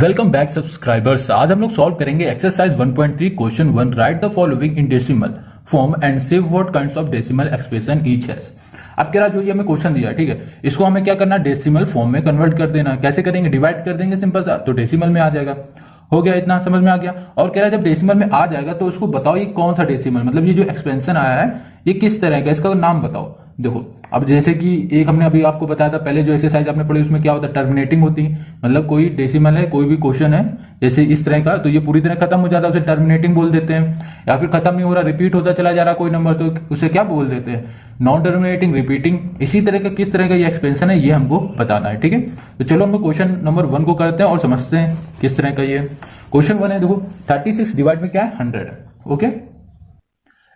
Welcome back subscribers. आज हम लोग सॉल्व करेंगे exercise 1.3 question 1। Right the following in decimal form and save what kinds of decimal expression each has. अब कह रहा जो ये हमें क्वेश्चन दिया, ठीक है, इसको हमें क्या करना, डेसिमल फॉर्म में कन्वर्ट कर देना। कैसे करेंगे, डिवाइड कर देंगे सिंपल सा, तो डेसिमल में आ जाएगा। हो गया, इतना समझ में आ गया। और कह रहा है जब डेसिमल में आ जाएगा तो उसको बताओ ये कौन सा डेसिमल, मतलब ये जो एक्सपेंशन आया है ये किस तरह का, इसका नाम बताओ। देखो अब जैसे कि एक हमने अभी आपको बताया था पहले जो एक्सरसाइज आपने पढ़ी उसमें क्या होता है, टर्मिनेटिंग होती है। मतलब कोई डेसिमल है, कोई भी क्वेश्चन है जैसे इस तरह का, तो ये पूरी तरह खत्म हो जाता है उसे टर्मिनेटिंग बोल देते हैं। या फिर खत्म नहीं हो रहा, रिपीट होता चला जा रहा कोई नंबर, तो उसे क्या बोल देते हैं, नॉन टर्मिनेटिंग, रिपीटिंग। इसी तरह का किस तरह का ये एक्सपेंशन है ये हमको बताना है, ठीक है। तो चलो हम क्वेश्चन नंबर 1 को करते हैं और समझते हैं किस तरह का ये क्वेश्चन 1 है। देखो 36 डिवाइड में क्या है, 100 है। ओके,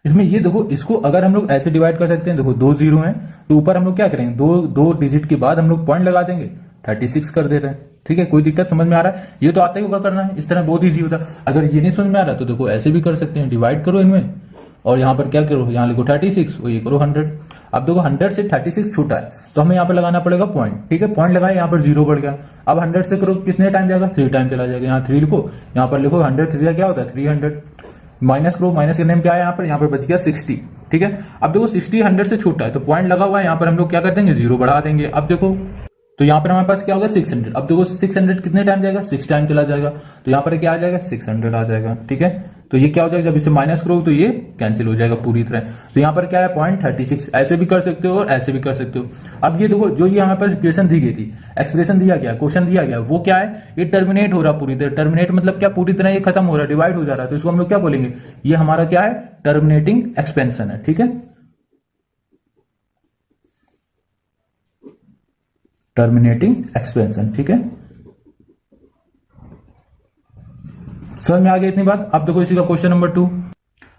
इसमें ये देखो, इसको अगर हम लोग ऐसे डिवाइड कर सकते हैं, देखो 2 जीरो हैं तो ऊपर हम लोग क्या करेंगे, दो डिजिट के बाद हम लोग पॉइंट लगा देंगे, 36 कर दे रहे हैं, ठीक है। कोई दिक्कत समझ में आ रहा है, ये तो आता ही होगा करना है, इस तरह बहुत ईजी होता है। अगर ये नहीं समझ में आ रहा तो देखो ऐसे भी कर सकते हैं, डिवाइड करो इनमें और यहाँ पर क्या करो, यहाँ लिखो 36 और ये करो 100। अब देखो 100 से 36 छोटा है तो हमें यहाँ पर लगाना पड़ेगा पॉइंट, ठीक है। पॉइंट लगाए, यहाँ पर जीरो बढ़ गया। अब 100 से करो कितने टाइम जाएगा, 3 टाइम चला जाएगा। यहाँ 3 लिखो, यहाँ पर लिखो 100 3 क्या होता है 300। माइनस करो, माइनस करने में क्या है, यहाँ पर बच गया 60, ठीक है। अब देखो 60 100 से छोटा है तो पॉइंट लगा हुआ है, यहाँ पर हम लोग क्या कर देंगे, जीरो बढ़ा देंगे। अब देखो तो यहाँ पर हमारे पास क्या होगा 600। अब देखो 600 कितने टाइम जाएगा, 6 टाइम चला जाएगा, तो यहाँ पर क्या आ जाएगा 600 आ जाएगा, ठीक है। तो ये क्या हो जाएगा, जब इसे माइनस करो तो ये कैंसिल हो जाएगा पूरी तरह। तो यहाँ पर क्या है पॉइंट 36। ऐसे भी कर सकते हो और ऐसे भी कर सकते हो। अब ये देखो जो ये हमारे पास इक्वेशन दी गई थी, एक्सप्रेशन दिया गया, क्वेश्चन दिया गया, वो क्या है, ये टर्मिनेट हो रहा पूरी तरह। टर्मिनेट मतलब क्या, पूरी तरह ये खत्म हो रहा है, डिवाइड हो जा रहा है, तो इसको हम लोग क्या बोलेंगे, ये हमारा क्या है, टर्मिनेटिंग एक्सपेंशन है, ठीक है। टर्मिनेटिंग एक्सपेंशन, ठीक है। समझ में आ गया इतनी बात। अब देखो इसी का क्वेश्चन नंबर 2।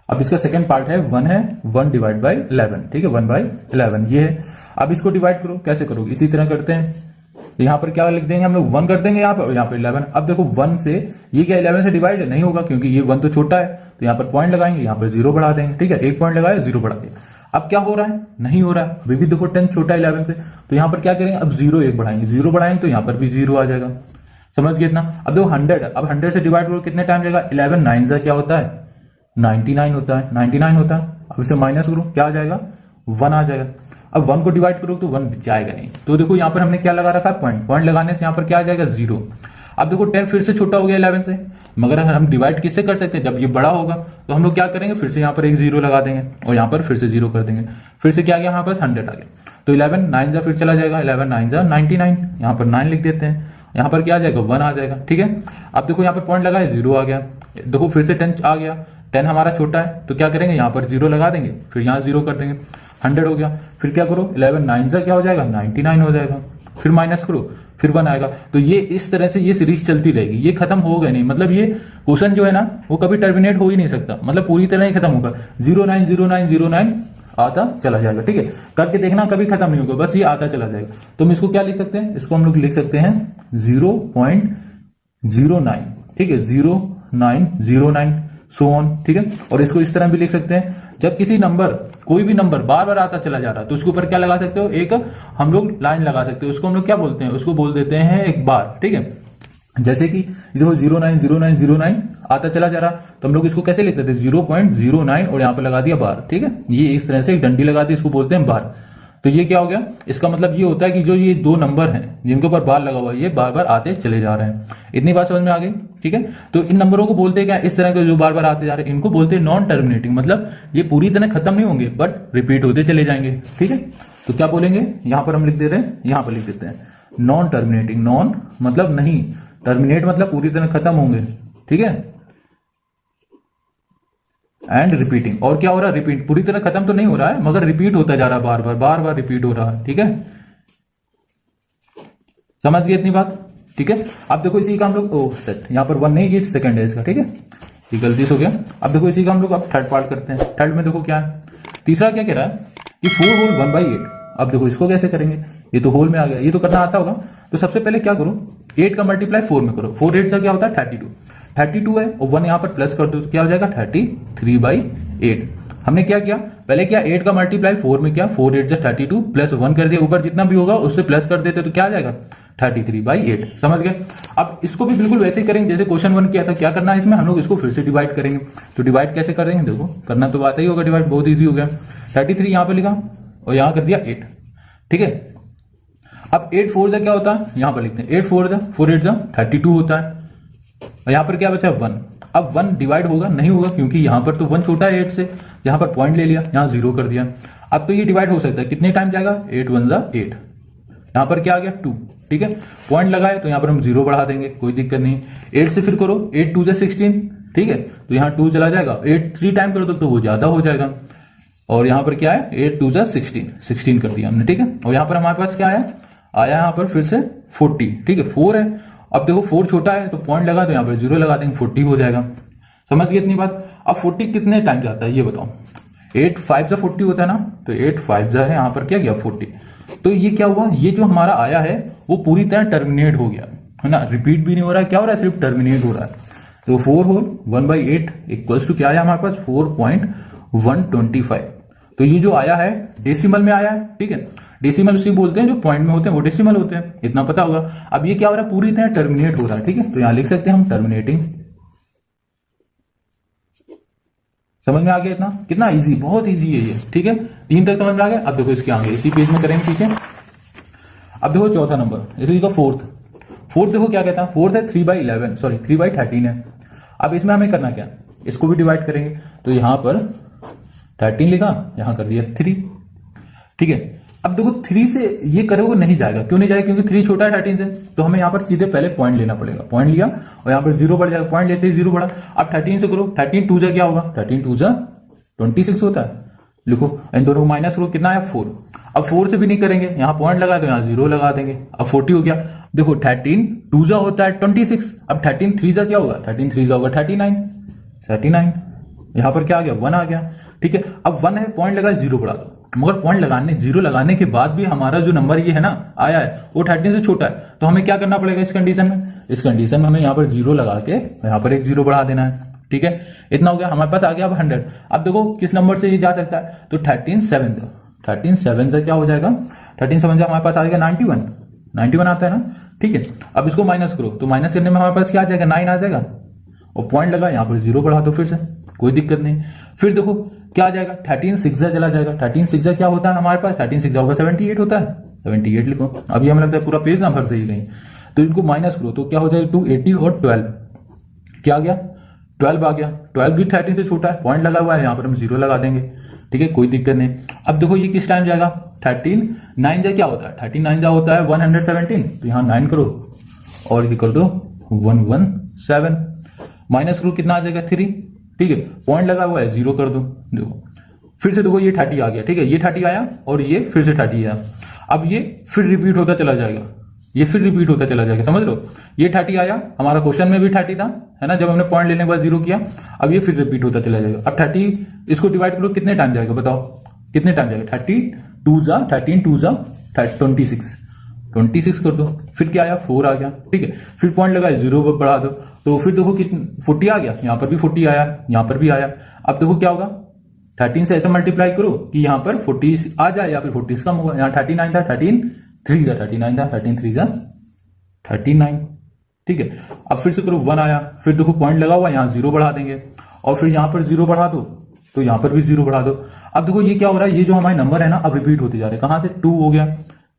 अब इसका सेकंड पार्ट है 1 है 1 डिवाइड बाई 11, ठीक है, 1/11 ये है। अब इसको डिवाइड करो, कैसे करोगे, इसी तरह करते हैं। तो यहाँ पर क्या लिख देंगे हम लोग, 1 कर देंगे यहाँ पर और यहाँ पर 11। अब देखो 1 से ये क्या 11 से डिवाइड नहीं होगा क्योंकि ये 1 तो छोटा है, तो यहाँ पर पॉइंट लगाएंगे, यहाँ पर जीरो बढ़ा देंगे, ठीक है। एक पॉइंट लगाया, जीरो बढ़ा दिया। अब क्या हो रहा है, नहीं हो रहा है, अभी भी देखो 10 छोटा है 11 से, तो यहाँ पर क्या करेंगे, अब जीरो एक बढ़ाएंगे, जीरो बढ़ाएंगे तो यहाँ पर भी जीरो आ जाएगा। समझ गए इतना। अब देखो 100, अब 100 से डिवाइड करो कितने टाइम जाएगा, 11 9 से क्या होता है 99 होता है, 99 होता है। अब इसे माइनस करो, क्या आ जाएगा 1 आ जाएगा। अब 1 को डिवाइड करो तो 1 जाएगा नहीं, तो देखो यहाँ पर हमने क्या लगा रखा है, पॉइंट। पॉइंट लगाने से यहाँ पर क्या आ जाएगा, जीरो। अब देखो 10 फिर से छोटा हो गया 11 से, मगर हम डिवाइड किससे कर सकते हैं, जब ये बड़ा होगा तो हम लोग क्या करेंगे, फिर से यहाँ पर एक जीरो लगा देंगे और यहाँ पर फिर से जीरो कर देंगे। फिर से क्या आ गया, यहाँ पर 100 आ गया, तो 11 9 जा फिर चला जाएगा, 11 9 जा 99, यहाँ पर 9 लिख देते हैं, यहाँ पर क्या आ जाएगा 1 आ जाएगा, ठीक है। अब देखो यहाँ पर पॉइंट लगा है, जीरो आ गया। देखो फिर से 10 आ गया, 10 हमारा छोटा है तो क्या करेंगे, यहाँ पर जीरो लगा देंगे, फिर यहाँ जीरो कर देंगे, 100 हो गया। फिर क्या करो, 11 9 से क्या हो जाएगा 99 हो जाएगा, फिर माइनस करो, फिर 1 आएगा। तो ये इस तरह से ये सीरीज चलती रहेगी, ये खत्म होगा नहीं। मतलब ये क्वेश्चन जो है ना वो कभी टर्मिनेट हो ही नहीं सकता, मतलब पूरी तरह ही खत्म होगा। 090909 आता चला जाएगा, ठीक है। करके देखना, कभी खत्म नहीं होगा, बस ये आता चला जाएगा। तो हम इसको क्या लिख सकते हैं, इसको हम लोग लिख सकते हैं 0.09, ठीक है, 0909 सो ऑन, ठीक है। और इसको इस तरह भी लिख सकते हैं, जब किसी नंबर, कोई भी नंबर बार बार आता चला जा रहा है तो उसके ऊपर क्या लगा सकते हो, एक हम लोग लाइन लगा सकते हो, उसको हम लोग क्या बोलते हैं, उसको बोल देते हैं एक बार, ठीक है। जैसे कि देखो 090909 आता चला जा रहा, तो हम लोग इसको कैसे लिखते थे, 0.09 और यहाँ पे लगा दिया बार, ठीक है। ये इस तरह से एक डंडी लगा दी, इसको बोलते हैं बार। तो ये क्या हो गया, इसका मतलब ये होता है कि जो ये दो नंबर हैं जिनके ऊपर बार लगा हुआ है ये बार बार आते चले जा रहे हैं। इतनी बात समझ में आ गई, ठीक है। तो इन नंबरों को बोलते हैं क्या, इस तरह के जो बार बार आते जा रहे हैं इनको बोलते हैं नॉन टर्मिनेटिंग, मतलब ये पूरी तरह खत्म नहीं होंगे बट रिपीट होते चले जाएंगे, ठीक है। तो क्या बोलेंगे, यहां पर हम लिख दे रहे हैं, यहां पर लिख देते हैं नॉन टर्मिनेटिंग। नॉन मतलब नहीं, टर्मिनेट मतलब पूरी तरह खत्म होंगे, ठीक है। एंड रिपीटिंग, और क्या हो रहा है, रिपीट, पूरी तरह खत्म तो नहीं हो रहा है मगर रिपीट होता जा रहा है, बार बार रिपीट हो रहा है, ठीक है। समझ गए इतनी बात, ठीक है। अब देखो इसी का हम लोग, ओ सेट, यहाँ पर 1 नहीं, ये सेकंड है इसका, ठीक है, ये गलती से हो गया। अब देखो इसी का हम लोग अब थर्ड पार्ट करते हैं। थर्ड में देखो क्या है, तीसरा क्या कह रहा है कि 4 होल 1/8। अब देखो इसको कैसे करेंगे, ये तो होल में आ गया, ये तो करना आता होगा। तो सबसे पहले क्या करो, 8 का मल्टीप्लाई 4 में करो, 4 8 से क्या होता है 32 है और 1 यहां पर प्लस कर दो तो क्या हो जाएगा 33/8। हमने क्या किया, पहले क्या 8 का मल्टीप्लाई 4 में किया, 4 8 से 32 प्लस 1 कर दिया, ऊपर जितना भी होगा उससे प्लस कर देते तो क्या आ जाएगा 33/8। समझ गए। अब इसको भी बिल्कुल वैसे ही करेंगे जैसे क्वेश्चन 1 किया था। क्या करना है इसमें, हम लोग इसको फिर से डिवाइड करेंगे। तो डिवाइड कैसे करेंगे, देखो करना तो आता ही होगा डिवाइड, बहुत ईजी हो गया। 33 यहां पे लिखा और यहां कर दिया 8। ठीक है, अब 8 4 जा क्या होता है, यहां पर लिखते हैं 8 4 जा 4 8 जा 32 होता है। और यहां पर क्या बचा 1। अब 1 डिवाइड होगा नहीं होगा, क्योंकि यहां पर तो 1 छोटा है 8 से। यहां पर पॉइंट ले लिया, यहां 0 कर दिया। अब तो ये डिवाइड हो सकता है, कितने टाइम जाएगा, 8 1 जा 8। यहां पर क्या आ गया 2। ठीक है, पॉइंट लगाए तो यहां पर हम 0 बढ़ा देंगे, कोई दिक्कत नहीं। 8 से फिर करो, 8 2 जा 16। ठीक है, तो यहां 2 चला जाएगा। 8 3 टाइम करो तो वो ज्यादा हो जाएगा। और यहां पर क्या है 8 2 जा 16 कर दिया हमने। ठीक है, और यहां पर हमारे पास क्या आया यहां पर फिर से 40। ठीक है, 4 है। अब देखो 4 छोटा है तो पॉइंट लगा तो यहां पर 0 लगा देंगे, 40 हो जाएगा। समझ गए इतनी बात। अब 40 कितने टाइम जाता है ये बताओ। 8 5 जा 40 होता है ना, तो 8 5 जा है, यहां पर क्या गया 40। तो ये क्या हुआ, ये जो हमारा आया है वो पूरी तरह टर्मिनेट हो गया है ना, रिपीट भी नहीं हो रहा है, क्या हो रहा है, सिर्फ टर्मिनेट हो रहा है। तो 4 होल 1/8 इक्वल्स टू क्या आया हमारे पास 4.125। तो ये जो आया है डेसिमल में आया है। ठीक है, डेसिमल उसी बोलते हैं जो पॉइंट में होते हैं वो डेसिमल होते हैं, इतना पता होगा। अब ये क्या हो रहा है, पूरी तरह टर्मिनेट हो रहा है। ठीक है, तो यहां लिख सकते हैं हम टर्मिनेटिंग। समझ में आ गया इतना, कितना इजी, बहुत इजी है ये। ठीक है, 3 तक समझ में आ गया। अब देखो इसके आगे इसी पेज में करेंगे। ठीक है, अब देखो चौथा नंबर, इसी का फोर्थ देखो क्या कहता है, फोर्थ है 3/11 सॉरी 3/13 है। अब इसमें हमें करना क्या, इसको भी डिवाइड करेंगे। तो यहां पर 13 लिखा, यहां कर दिया 3। ठीक है, अब देखो 3 से ये करोगे नहीं जाएगा, क्यों नहीं जाएगा, क्योंकि 3 छोटा है 13 से। तो हमें यहां पर सीधे पहले पॉइंट लेना पड़ेगा। पॉइंट लिया और यहां पर 0 बढ़ जाएगा, पॉइंट लेते ही 0 बढ़ा। अब 13 से करो, 13 2 जा क्या होगा, 13 2 जा 26 होता है। लिखो, इन दोनों को माइनस करो, कितना है 4। अब 4 से भी नहीं करेंगे, यहां पॉइंट लगा तो यहां 0 लगा देंगे। अब 40 हो गया। देखो 13 2 जा होता है 26। अब 13 3 जा क्या होगा, 13 3 जा होगा 39। यहां पर क्या आ गया 1 आ गया। ठीक है, अब 1 है, पॉइंट लगा 0 बढ़ा दो। मगर पॉइंट लगाने 0 लगाने के बाद भी हमारा जो नंबर ये है ना आया है वो 13 से छोटा है। तो हमें क्या करना पड़ेगा इस कंडीशन में, हमें यहाँ पर 0 लगा के यहाँ पर एक 0 बढ़ा देना है। ठीक है, इतना हो गया, हमारे पास आ गया अब 100। अब देखो किस नंबर से ये जा सकता है, तो 13 7 से क्या हो जाएगा, 13 7 से हमारे पास आ जाएगा 91 आता है ना। ठीक है, अब इसको माइनस करो, तो माइनस करने में हमारे पास क्या आ जाएगा 9 आ जाएगा। और पॉइंट लगा, यहाँ पर 0 बढ़ा दो फिर से, कोई दिक्कत नहीं। फिर देखो क्या आ जाएगा, 13 6 चला जाएगा। 13 6 क्या होता है हमारे पास, 13 6 होगा 78 होता है, 78 लिखो। अभी हमें लगता है पूरा पेज ना भर देगी कहीं, तो इनको माइनस करो तो क्या हो जाएगा 280 और 12 क्या आ गया 12 आ गया। 12 भी 13 से छोटा है, पॉइंट लगा हुआ है, यहाँ पर हम 0 लगा देंगे। ठीक है, कोई दिक्कत नहीं। अब देखो ये किस टाइम जाएगा, 13 9 जा क्या होता है, 13 9 जा होता है 117। तो यहाँ 9 करो और ये कर दो 117, माइनस करो कितना आ जाएगा 3। ठीक है, पॉइंट लगा हुआ है 0 कर दो। देखो फिर से देखो ये 30 आ गया। ठीक है, ये 30 आया और ये फिर से 30 आया। अब ये फिर रिपीट होता चला जाएगा, ये फिर रिपीट होता चला जाएगा, समझ लो। ये 30 आया, हमारा क्वेश्चन में भी 30 था, है ना, जब हमने पॉइंट लेने के बाद 0 किया। अब ये फिर रिपीट होता चला जाएगा। अब 30 इसको डिवाइड करो, कितने टाइम जाएगा बताओ, कितने टाइम जाएगा, 13 2 जा 26 कर दो। फिर क्या आया 4 आ गया। ठीक है, फिर पॉइंट लगा 0 बढ़ा दो, तो फिर देखो कितने 40 आ गया, यहां पर भी 40 आया, यहां पर भी आया। अब देखो क्या होगा, 13 से ऐसे मल्टीप्लाई करो कि यहां पर 40 आ जाए या फिर 40 कम होगा। यहाँ 39 था, 13 3 जा 39 था, 13 3 जा 39। ठीक है, अब फिर से करो 1 आया, फिर देखो पॉइंट लगा हुआ, यहाँ 0 बढ़ा देंगे और फिर यहां पर 0 बढ़ा दो तो यहां पर भी 0 बढ़ा दो। अब देखो ये क्या हो रहा है, ये जो हमारे नंबर है ना अब रिपीट होते जा रहे हैं। कहां से 2 हो गया,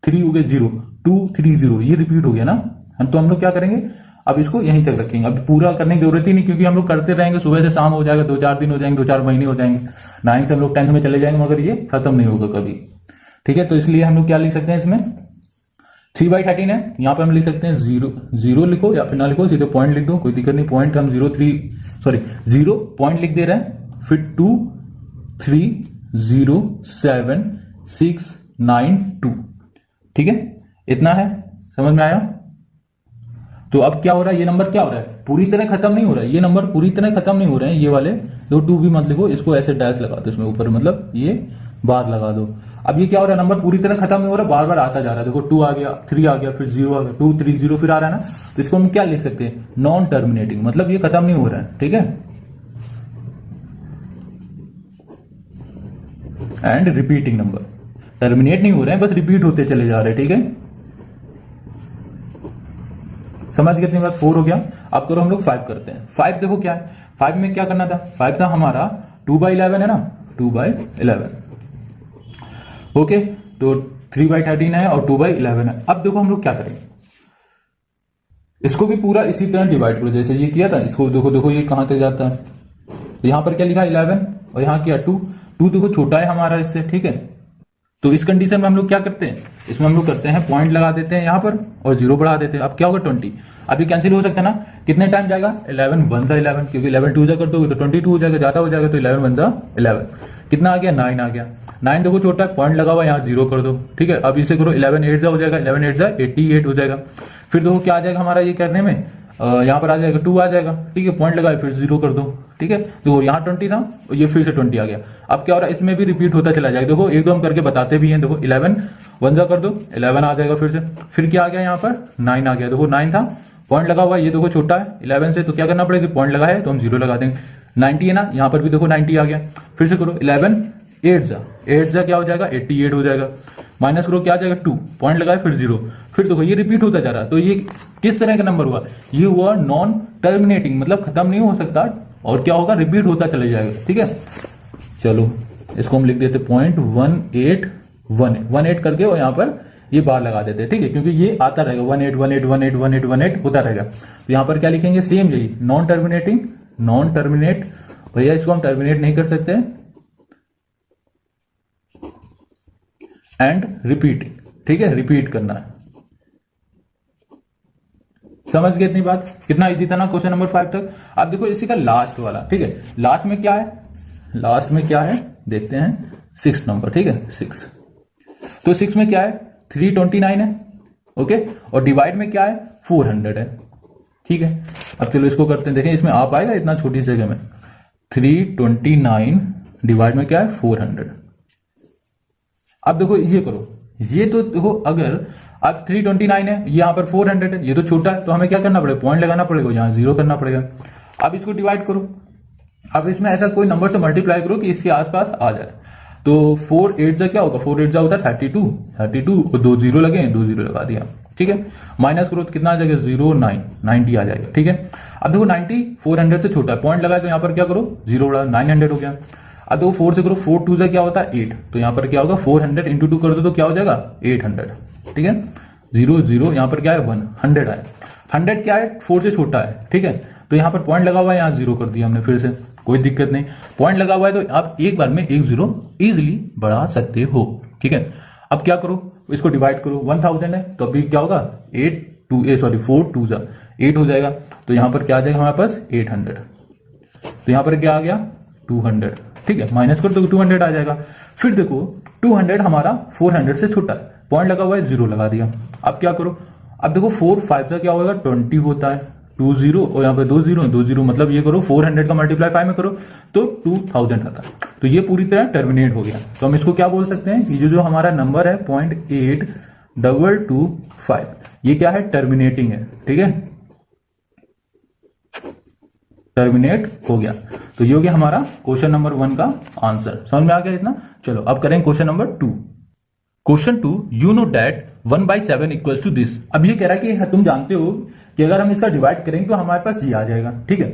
3 हो गया 0, 2 3 0, ये रिपीट हो गया ना। तो हम लोग क्या करेंगे, अब इसको यहीं तक रखेंगे। अब पूरा करने की जरूरत ही नहीं, क्योंकि हम लोग करते रहेंगे, सुबह से शाम हो जाएगा, 2-4 दिन हो जाएंगे, 2-4 महीने हो जाएंगे, 9 से हम लोग 10th में चले जाएंगे, मगर ये खत्म नहीं होगा कभी। ठीक है, तो इसलिए हम लोग क्या लिख सकते हैं इसमें 3/13 है, यहां पर हम लिख सकते हैं 0 लिखो या फिर ना लिखो, सीधे पॉइंट लिख दो, कोई दिक्कत नहीं। पॉइंट हम 0 पॉइंट लिख दे रहे हैं, फिर 2 3 0 7 6 9 2। ठीक है, इतना है, समझ में आया। तो अब क्या हो रहा है, ये नंबर क्या हो रहा है, पूरी तरह खत्म नहीं हो रहा है, ये नंबर पूरी तरह खत्म नहीं हो रहे हैं। ये वाले 2 भी मत लिखो, इसको ऐसे डैश लगा दो इसमें ऊपर, मतलब ये बार लगा दो। अब ये क्या हो रहा है, नंबर पूरी तरह खत्म नहीं हो रहा, बार बार आता जा रहा है। देखो 2 आ गया, 3 आ गया, फिर 0 आ गया, 2 3 0 फिर आ रहा है ना। तो इसको हम क्या लिख सकते हैं, नॉन टर्मिनेटिंग, मतलब ये खत्म नहीं हो रहा है। ठीक है, एंड रिपीटिंग नंबर, टर्मिनेट नहीं हो रहे हैं, बस रिपीट होते चले जा रहे हैं। ठीक है, समझ गए इतनी बात? 4 हो गया। अब करो हम लोग 5 करते हैं। 5 देखो क्या है, 5 में क्या करना था, 5 था हमारा 2/11 है ना, 2/11। ओके, तो 3/13 है और 2/11 है। अब देखो हम लोग क्या करेंगे, इसको भी पूरा इसी तरह डिवाइड करो जैसे ये किया था। इसको देखो, देखो ये कहां तक जाता है, तो यहां पर क्या लिखा 11 और यहां क्या 2। 2 देखो छोटा है हमारा इससे, ठीक है। तो इस कंडीशन में हम लोग क्या करते हैं, इसमें हम लोग करते हैं पॉइंट लगा देते हैं यहाँ पर और 0 बढ़ा देते हैं। अब क्या होगा 20। अब ये कैंसिल हो सकता है ना, कितने टाइम जाएगा, 11 1 जा 11, क्योंकि 11 2 जा कर दोगे तो 22 हो जाएगा, ज्यादा हो जाएगा, तो 11 1 जा 11। कितना आ गया, 9 आ गया। 9 देखो छोटा है, पॉइंट लगा हुआ यहाँ 0 कर दो, ठीक है। अब इसे करो 11 8 जा हो जाएगा, 11 8 जा 88 हो जाएगा। फिर देखो क्या आ जाएगा हमारा ये करने में, यहाँ पर आ जाएगा 2 आ जाएगा, ठीक है। पॉइंट लगाए फिर 0 कर दो, ठीक है। तो यहाँ 20 था और ये फिर से 20 आ गया। अब क्या हो रहा है, इसमें भी रिपीट होता चला जाएगा। देखो एक दो हम करके बताते भी हैं। देखो 11 1 जा कर दो, 11 आ जाएगा फिर से। फिर क्या आ गया यहाँ पर 9 आ गया। देखो 9 था, पॉइंट लगा हुआ, ये देखो छोटा है 11 से, तो क्या करना पड़ेगा, पॉइंट लगा है तो हम 0 लगा देंगे। 90 है ना, यहाँ पर भी देखो 90 आ गया। फिर से करो 11 8 जा क्या हो जाएगा, 88 हो जाएगा। माइनस करो क्या आ जाएगा 2, पॉइंट लगाए फिर 0। फिर देखो ये रिपीट होता जा रहा है। तो ये किस तरह का नंबर हुआ, ये हुआ नॉन टर्मिनेटिंग, मतलब खत्म नहीं हो सकता और क्या होगा, रिपीट होता चले जाएगा, ठीक है। चलो इसको हम लिख देते 0.1818 करके और यहाँ पर ये बार लगा देते हैं, ठीक है, क्योंकि ये आता रहेगा 18181818 होता रहेगा। तो यहाँ पर क्या लिखेंगे, सेम यही नॉन टर्मिनेटिंग, नॉन टर्मिनेट। भैया इसको हम टर्मिनेट नहीं कर सकते, एंड रिपीटिंग, ठीक है, रिपीट करना है। समझ गए इतनी बात? कितना इजी था ना क्वेश्चन नंबर 5 तक। अब देखो इसी का लास्ट वाला, ठीक है। लास्ट में क्या है, लास्ट में क्या है देखते हैं, 6 नंबर, ठीक है 6। तो 6 में क्या है, 329 है, ओके, और डिवाइड में क्या है 400 है, ठीक है। अब चलो इसको करते हैं, देखें इसमें आ पाएगा इतना छोटी जगह में। 329 डिवाइड में क्या है 400। अब देखो ये करो, ये तो देखो अगर अब 329 है, यहाँ पर 400 है, ये तो छोटा है, तो हमें क्या करना पड़ेगा, पॉइंट लगाना पड़ेगा, यहाँ 0 करना पड़ेगा। अब इसको डिवाइड करो, अब इसमें ऐसा कोई नंबर से मल्टीप्लाई करो कि इसके आसपास आ जाए। तो 4 8 जा क्या होगा, 4 8 जा होता है 32 और 2 0 लगे, 2 0 लगा दिया, ठीक है। माइनस करो तो कितना आ जाएगा 0 9 90 आ जाएगा, ठीक है। अब देखो 90 400 से छोटा है, पॉइंट लगाए तो यहाँ पर क्या करो 0 उड़ा 900 हो गया। अब देखो 4 से करो, 4 2 से क्या होता है 8, तो यहाँ पर क्या होगा 400 इंटू 2 कर दो तो क्या हो जाएगा 800, ठीक है। 0 0 यहाँ पर क्या है 100 आए। 100 क्या है 4 से छोटा है, ठीक है। तो यहाँ पर पॉइंट लगा हुआ है, यहाँ 0 कर दिया हमने, फिर से कोई दिक्कत नहीं। पॉइंट लगा हुआ है तो आप एक बार में एक 0 इजिली बढ़ा सकते हो, ठीक है। अब क्या करो, इसको डिवाइड करो, 1000 है तो अभी क्या होगा 4 2 जा 8 हो जाएगा। तो यहाँ पर क्या आ जाएगा हमारे पास 800, तो यहाँ पर क्या आ गया 200, ठीक है। माइनस करो तो 200 आ जाएगा। फिर देखो 200 हमारा 400 से छोटा है, पॉइंट लगा हुआ है 0 लगा दिया। अब क्या करो, अब देखो 4 5 का क्या होगा 20 होता है, 2 0 और यहाँ पे 2 0 मतलब ये करो 400 का मल्टीप्लाई 5 में करो तो 2000 आता है। तो ये पूरी तरह टर्मिनेट हो गया। तो हम इसको क्या बोल सकते हैं, ये जो हमारा नंबर है 0.8225 ये क्या है, टर्मिनेटिंग है, ठीक है, टर्मिनेट हो गया। तो ये हो गया हमारा क्वेश्चन नंबर 1 का आंसर। समझ में आ गया इतना? चलो अब करें question number 2। Question 2, you know that 1/7 equals to this. अब ये कह रहा है कि तुम जानते हो कि अगर हम इसका डिवाइड करेंगे तो हमारे पास ये आ जाएगा, ठीक है।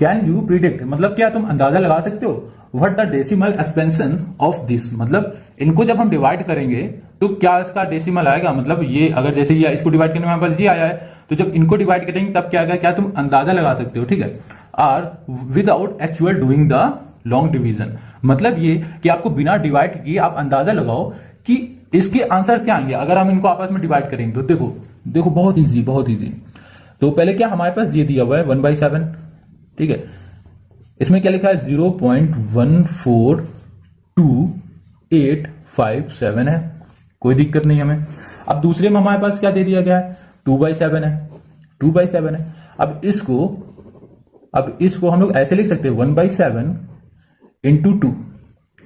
कैन यू प्रिडिक्ट, मतलब क्या तुम अंदाजा लगा सकते हो, what the decimal expansion of this, मतलब इनको जब हम डिवाइड करेंगे तो क्या इसका डेसिमल आएगा, मतलब ये अगर जैसे ये इसको डिवाइड करने में हमारे पास ये आया है तो जब इनको डिवाइड करेंगे तब क्या आएगा, क्या तुम अंदाजा लगा सकते हो, ठीक है। Or without actual doing the long division, मतलब ये कि आपको बिना डिवाइड किए आप अंदाजा लगाओ कि इसके आंसर क्या आएंगे अगर हम इनको आपस में डिवाइड करेंगे। तो देखो देखो बहुत इजी, बहुत इजी। तो पहले क्या हमारे पास ये दिया हुआ है 1/7, ठीक है। इसमें क्या लिखा है 0.14287 है, कोई दिक्कत नहीं हमें। अब दूसरे में हमारे पास क्या दे दिया गया है 2/7 है, 2/7 है। अब इसको हम लोग ऐसे लिख सकते हैं 1/7 इंटू 2,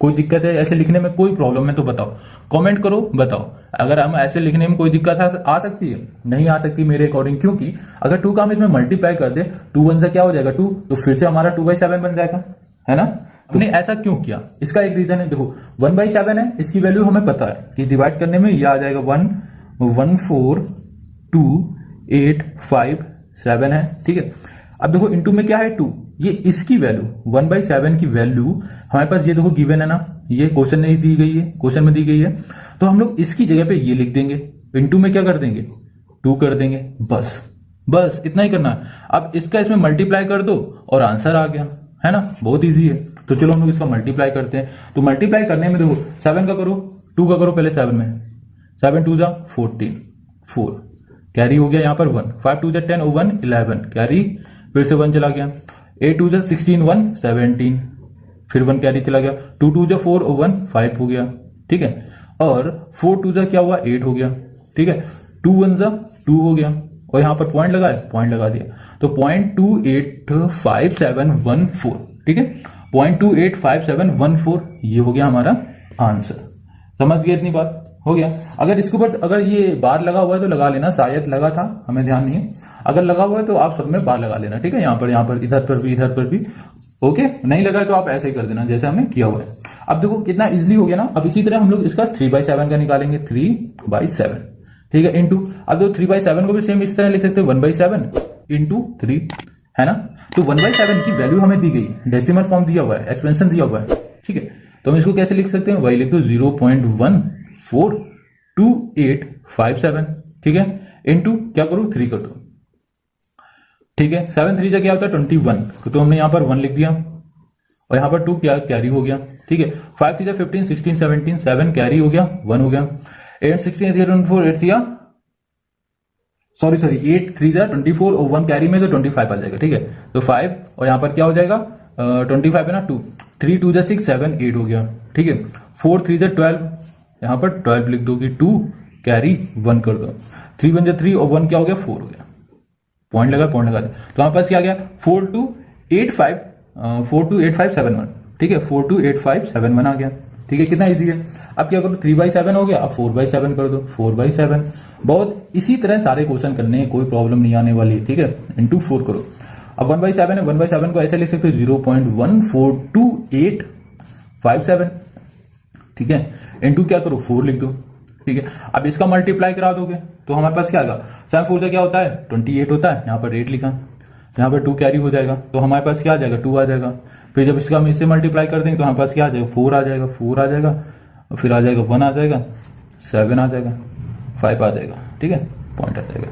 कोई दिक्कत है ऐसे लिखने में, कोई प्रॉब्लम है तो बताओ, कमेंट करो बताओ। अगर हम ऐसे लिखने में कोई दिक्कत आ सकती है, नहीं आ सकती मेरे अकॉर्डिंग, क्योंकि अगर 2 का हम इसमें मल्टीप्लाई कर दे 2 1 से क्या हो जाएगा 2, तो फिर से हमारा 2/7 बन जाएगा, है ना। हमने ऐसा क्यों किया, इसका एक रीजन है। देखो 1/7 है, इसकी वैल्यू हमें पता है कि डिवाइड करने में यह आ जाएगा 1142857, 7 है, ठीक है। अब देखो इनटू में क्या है 2, ये इसकी वैल्यू 1/7 की वैल्यू हमारे पास ये देखो गिवन है ना, ये क्वेश्चन में दी गई है, क्वेश्चन में दी गई है, तो हम लोग इसकी जगह पे ये लिख देंगे, इनटू में क्या कर देंगे 2 कर देंगे, बस इतना ही करना है। अब इसका इसमें मल्टीप्लाई कर दो और आंसर आ गया, है ना, बहुत इजी है। तो चलो हम लोग इसका मल्टीप्लाई करते हैं। तो मल्टीप्लाई करने में देखो 7 का करो, 2 का करो पहले 7 में, 7 2 जा 14, 4 कैरी हो गया यहाँ पर 1, 5 2 जा 10 और 1 11 कैरी, फिर से 1 चला गया, 8 2 जा 16 1 17, फिर 1 कैरी चला गया, 2 2 जा 4 और 1 5 हो गया, ठीक है। और 4 2 जा क्या हुआ 8 हो गया, ठीक है। 2 1 जा 2 हो गया, और यहां पर पॉइंट लगाए, पॉइंट लगा दिया, तो 0.285714, ठीक है, 0.285714 ये हो गया हमारा आंसर। समझ गए इतनी बात, हो गया। अगर इसके ऊपर अगर ये बार लगा हुआ है तो लगा लेना, शायद लगा था, हमें ध्यान नहीं है। अगर लगा हुआ है तो आप सब में बार लगा लेना, ठीक है, यहाँ पर इधर पर भी, ओके। नहीं लगा है तो आप ऐसे ही कर देना जैसे हमने किया हुआ है। अब देखो कितना इजिली हो गया ना। अब इसी तरह हम लोग इसका 3/7 का निकालेंगे, 3/7, ठीक है, इंटू। अब जो 3/7 को भी सेम इस तरह लिख सकते हैं, 1/7 इंटू 3, है ना। तो 1/7 की वैल्यू हमें दी गई, डेसिमल फॉर्म दिया हुआ है, एक्सपेंशन दिया हुआ है, ठीक है। तो हम इसको कैसे लिख सकते हैं, वही लिख दो 0.142857, ठीक है, इंटू क्या करो 3 कर दो, ठीक है। 7 3 क्या होता है 21, तो हमने यहां पर 1 लिख दिया, और यहां पर 2 क्या कैरी हो गया, ठीक है। 5 3 15 16 17, 7 कैरी हो गया, 1 हो गया, 8 16 24 8 3 8 3 24 और 1 कैरी में तो 25 आ जाएगा, ठीक है। तो 5 और यहां पर क्या हो जाएगा 25 है ना, 2 3 2 6 7 8 हो गया, ठीक है। 4 3 12, यहां पर 12 लिख दोगे, 2 कैरी 1 कर दो, 3 1 3 और 1 क्या हो गया 4 हो गया, पॉइंट लगा दे। तो हमारे पास क्या आ गया 428571, ठीक है, 428571 आ गया, ठीक है। कितना इजी है। अब क्या करो 3/7 हो गया, अब 4/7 कर दो, 4/7। बहुत इसी तरह सारे क्वेश्चन करने हैं, कोई प्रॉब्लम नहीं आने वाली है, ठीक है। इंटू 4 करो। अब 1/7 है, 1/7 को ऐसे लिख सकते हो 0.142857, ठीक है, इंटू क्या करो 4 लिख दो, ठीक है। अब इसका मल्टीप्लाई करा दोगे तो हमारे पास क्या आएगा, 7 4 क्या होता है 28 होता है, यहाँ पर 8 लिखा, यहाँ पर 2 कैरी हो जाएगा, तो हमारे पास क्या आ जाएगा 2 आ जाएगा। फिर जब इसका हम इससे मल्टीप्लाई कर देंगे तो हमारे पास क्या आ जाएगा 4 आ जाएगा, 4 आ जाएगा, फिर आ जाएगा 1 आ जाएगा, 7 आ जाएगा, 5 आ जाएगा, ठीक है, पॉइंट आ जाएगा,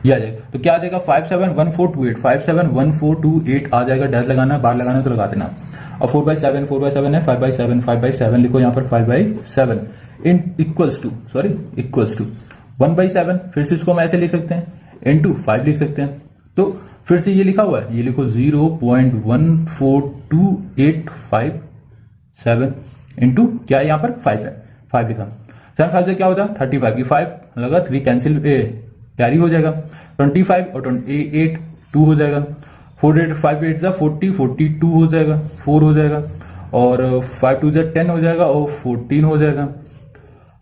ये आ जाएगा। तो क्या आ जाएगा 571428, 571428 आ जाएगा। डैश लगाना, बार लगाना तो लगा देना। और 4/7 है, 5/7 लिखो यहाँ पर 5/7 इक्वल्स टू 1/7। फिर से इसको हम ऐसे लिख सकते हैं, इंटू 5 लिख सकते हैं। तो फिर से ये लिखा हुआ है, ये लिखो 0.142857 इंटू क्या है यहाँ पर 5 है, 5 लिखा, 7 5 से क्या होता है 35 की 5 लगा, 3 कैंसिल कैरी हो जाएगा, 25 और 28 2 हो जाएगा, 4 8 5 8 जा 40 42 हो जाएगा, 4 हो जाएगा, और 5 2 जा 10 हो जाएगा और 14 हो जाएगा,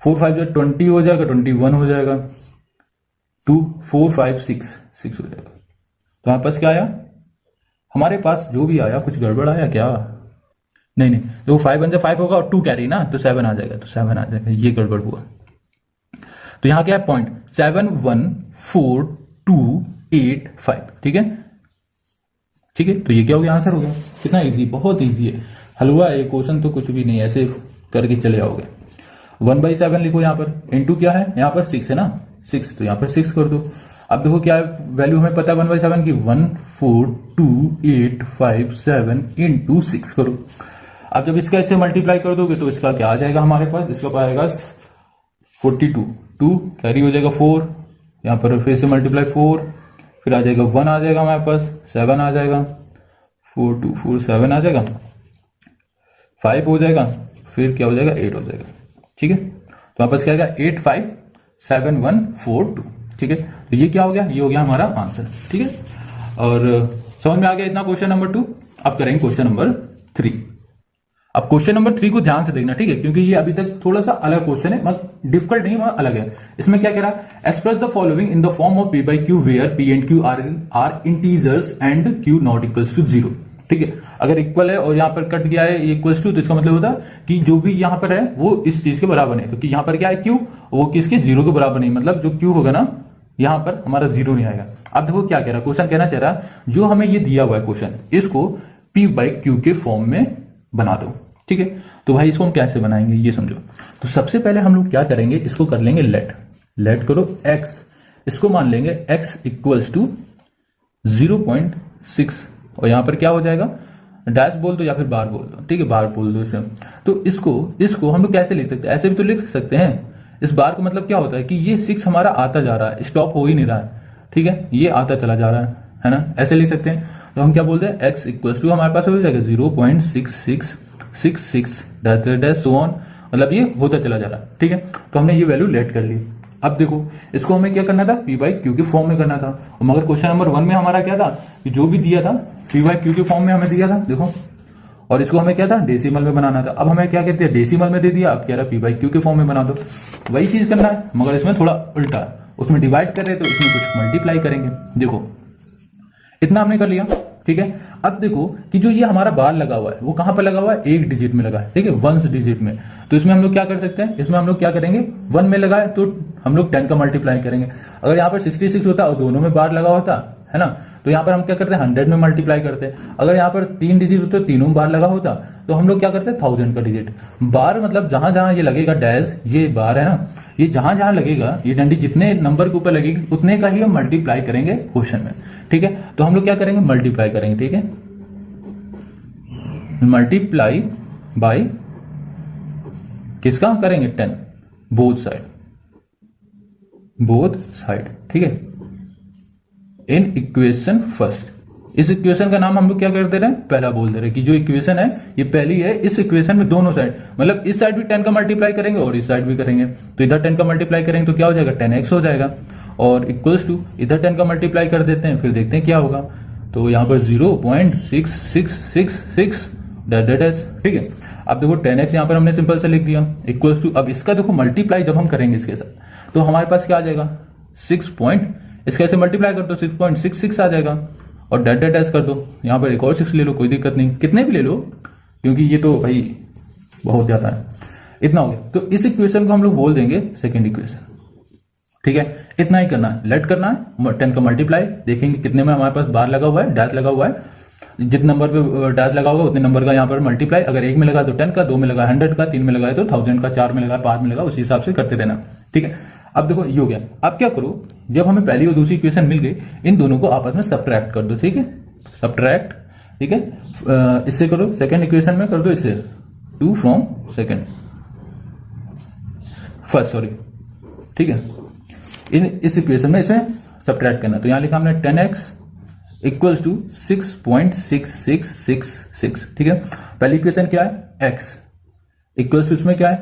4 5 जा 20 हो जाएगा, 21 हो जाएगा, 2 4 5 6 हो जाएगा। तो हमारे पास क्या आया, हमारे पास जो भी आया कुछ गड़बड़ आया क्या, नहीं, तो 5 1 5 होगा और 2 कैरी ना, तो 7 आ जाएगा, तो 7 आ जाएगा, ये गड़बड़ हुआ। तो यहां क्या है पॉइंट 71428, ठीक है, ठीक है। तो ये क्या हो गया, आंसर हो गया। कितना इजी, बहुत इजी है, हलवा है क्वेश्चन, तो कुछ भी नहीं, ऐसे करके चले आओगे। 1/7 लिखो यहाँ पर, इंटू क्या है यहाँ पर 6 है ना, 6, तो यहाँ पर 6 कर दो। अब देखो क्या वैल्यू हमें पता है 1/7 की, 1422857 इंटू 6 करो। अब जब इसका इससे मल्टीप्लाई कर दोगे तो इसका क्या आ जाएगा हमारे पास, इसका पाएगा 42, 2 कैरी हो जाएगा 4, यहाँ पर फिर से मल्टीप्लाई 4, फिर आ जाएगा 1 आ जाएगा हमारे पास, 7 आ जाएगा, 4 2 4 7 आ जाएगा, 5 हो जाएगा, फिर क्या हो जाएगा 8 हो जाएगा, ठीक है। तो हमारे पास क्या आएगा 857142, ठीक है। तो ये क्या हो गया, ये हो गया हमारा आंसर, ठीक है। और समझ में आ गया इतना क्वेश्चन नंबर 2। अब करेंगे क्वेश्चन नंबर 3। अब क्वेश्चन नंबर 3 को ध्यान से देखना, ठीक है, क्योंकि ये अभी तक थोड़ा सा अलग क्वेश्चन है, मतलब डिफिकल्ट नहीं मगर अलग है। इसमें क्या कह रहा है, express the following in the form of p/q where p and q are integers and q not equals to 0, ठीक है। अगर इक्वल है और यहाँ पर कट गया है इक्वल्स टू, तो इसका मतलब होता है कि जो भी यहाँ पर है वो इस चीज के बराबर है, क्योंकि यहाँ पर क्या है q, वो किसके 0 के बराबर नहीं, मतलब जो q होगा ना यहाँ पर हमारा 0 नहीं आएगा। अब देखो क्या कह रहा है क्वेश्चन, कहना चाह रहा है जो हमें ये दिया हुआ है क्वेश्चन, इसको P बाई क्यू के फॉर्म में बना दो। ठीक है, तो भाई इसको हम कैसे बनाएंगे ये समझो। तो सबसे पहले हम लोग क्या करेंगे, इसको कर लेंगे लेट करो x, इसको मान लेंगे x इक्वल्स टू 0.6 और यहां पर क्या हो जाएगा, डैश बोल दो या फिर बार बोल दो। ठीक है, बार बोल दो इसे। तो इसको हम लोग कैसे लिख सकते हैं, ऐसे भी तो लिख सकते हैं। इस बार का मतलब क्या होता है कि ये 6 हमारा आता जा रहा है, स्टॉप हो ही नहीं रहा है। ठीक है, ये आता चला जा रहा है ना, ऐसे लिख सकते हैं। तो हम क्या बोलते हैं, x इक्वल्स टू हमारे पास हो जाएगा 0.6666 डैश सो ऑन, मतलब ये होता चला जा रहा है। ठीक है, तो हमने ये वैल्यू लेट कर ली। अब देखो इसको हमें क्या करना था, P बाई क्यू के फॉर्म में करना था। मगर क्वेश्चन नंबर 1 में हमारा क्या था कि जो भी दिया था P बाई क्यू के फॉर्म में हमें दिया था, देखो, और इसको हमें क्या था, डेसिमल में बनाना था। अब हमें क्या कहते हैं, डेसिमल में दे दिया, अब कह रहा है P बाई क्यू के फॉर्म में बना दो। वही चीज करना है मगर इसमें थोड़ा उल्टा, उसमें डिवाइड कर रहे तो इसमें कुछ मल्टीप्लाई करेंगे। देखो इतना हमने कर लिया। ठीक है, अब देखो कि जो ये हमारा बार लगा हुआ है वो कहां पर लगा हुआ है, एक डिजिट में लगा है। ठीक है, 1 डिजिट में। तो इसमें हम लोग क्या कर सकते हैं, इसमें हम लोग क्या करेंगे, 1 में लगा है तो हम लोग 10 का मल्टीप्लाई करेंगे। अगर यहाँ पर 66 होता और दोनों में बार लगा होता है ना, तो यहाँ पर हम क्या करते हैं, 100 में मल्टीप्लाई करते हैं। अगर यहाँ पर 3 डिजिट होते तीनों में बार लगा होता तो हम लोग क्या करते हैं, 1000 का डिजिट। बार मतलब जहां जहां ये लगेगा डैश, ये बार है ना, ये जहां जहां लगेगा, ये डंडी जितने नंबर के ऊपर लगेगी उतने का ही हम मल्टीप्लाई करेंगे क्वेश्चन में। ठीक है, तो हम लोग क्या करेंगे, मल्टीप्लाई करेंगे। ठीक है, मल्टीप्लाई बाय किसका करेंगे, 10, बोथ साइड। ठीक है, इन इक्वेशन फर्स्ट। इस इक्वेशन का नाम हम लोग क्या कर दे रहे हैं, पहला बोल दे रहे हैं कि जो इक्वेशन है ये पहली है। इस इक्वेशन में दोनों साइड, मतलब इस साइड भी 10 का मल्टीप्लाई करेंगे और इस साइड भी करेंगे। तो इधर 10 का मल्टीप्लाई करेंगे तो क्या हो जाएगा, 10x हो जाएगा, और इक्वल्स टू इधर 10 का मल्टीप्लाई कर देते हैं, फिर देखते हैं क्या होगा। तो यहाँ पर 0.6666 डैश। ठीक है, अब देखो 10x यहाँ पर हमने सिंपल से लिख दिया, इक्वल्स टू, अब इसका देखो मल्टीप्लाई जब हम करेंगे इसके साथ तो हमारे पास क्या आ जाएगा, 6 पॉइंट, इसके ऐसे मल्टीप्लाई कर दो 6.66 आ जाएगा, और डैश कर दो। यहाँ पर एक और 6 ले लो, कोई दिक्कत नहीं, कितने भी ले लो, क्योंकि ये तो भाई बहुत ज्यादा है। इतना हो गया, तो इस इक्वेशन को हम लोग बोल देंगे सेकेंड इक्वेशन। ठीक है, इतना ही करना है, लेट करना है, 10 का मल्टीप्लाई, देखेंगे कितने में हमारे पास बार लगा हुआ है, डैश लगा हुआ है, जितने नंबर पे डैश लगा होगा उतने नंबर का यहाँ पर मल्टीप्लाई। अगर 1 में लगा तो 10 का, 2 में लगा 100 का, 3 में लगा तो 1000 का, 4 में लगा 5 में लगा, उसी हिसाब से करते रहना। ठीक है, अब देखो ये हो गया। अब क्या करो, जब हमें पहली और दूसरी इक्वेशन मिल गई, इन दोनों को आपस में सब्ट्रैक्ट कर दो। ठीक है, सब्ट्रैक्ट। ठीक है, इससे करो, सेकेंड इक्वेशन में कर दो इससे 2 फ्रॉम सेकेंड फर्स्ट, सॉरी। ठीक है, इस इक्वेशन में इसमें सब्ट्रैक्ट करना, तो यहां लिखा हमने 10x इक्वल्स टू 6.6666। ठीक है, पहली इक्वेशन क्या है, x इक्वल्स टू इसमें क्या है,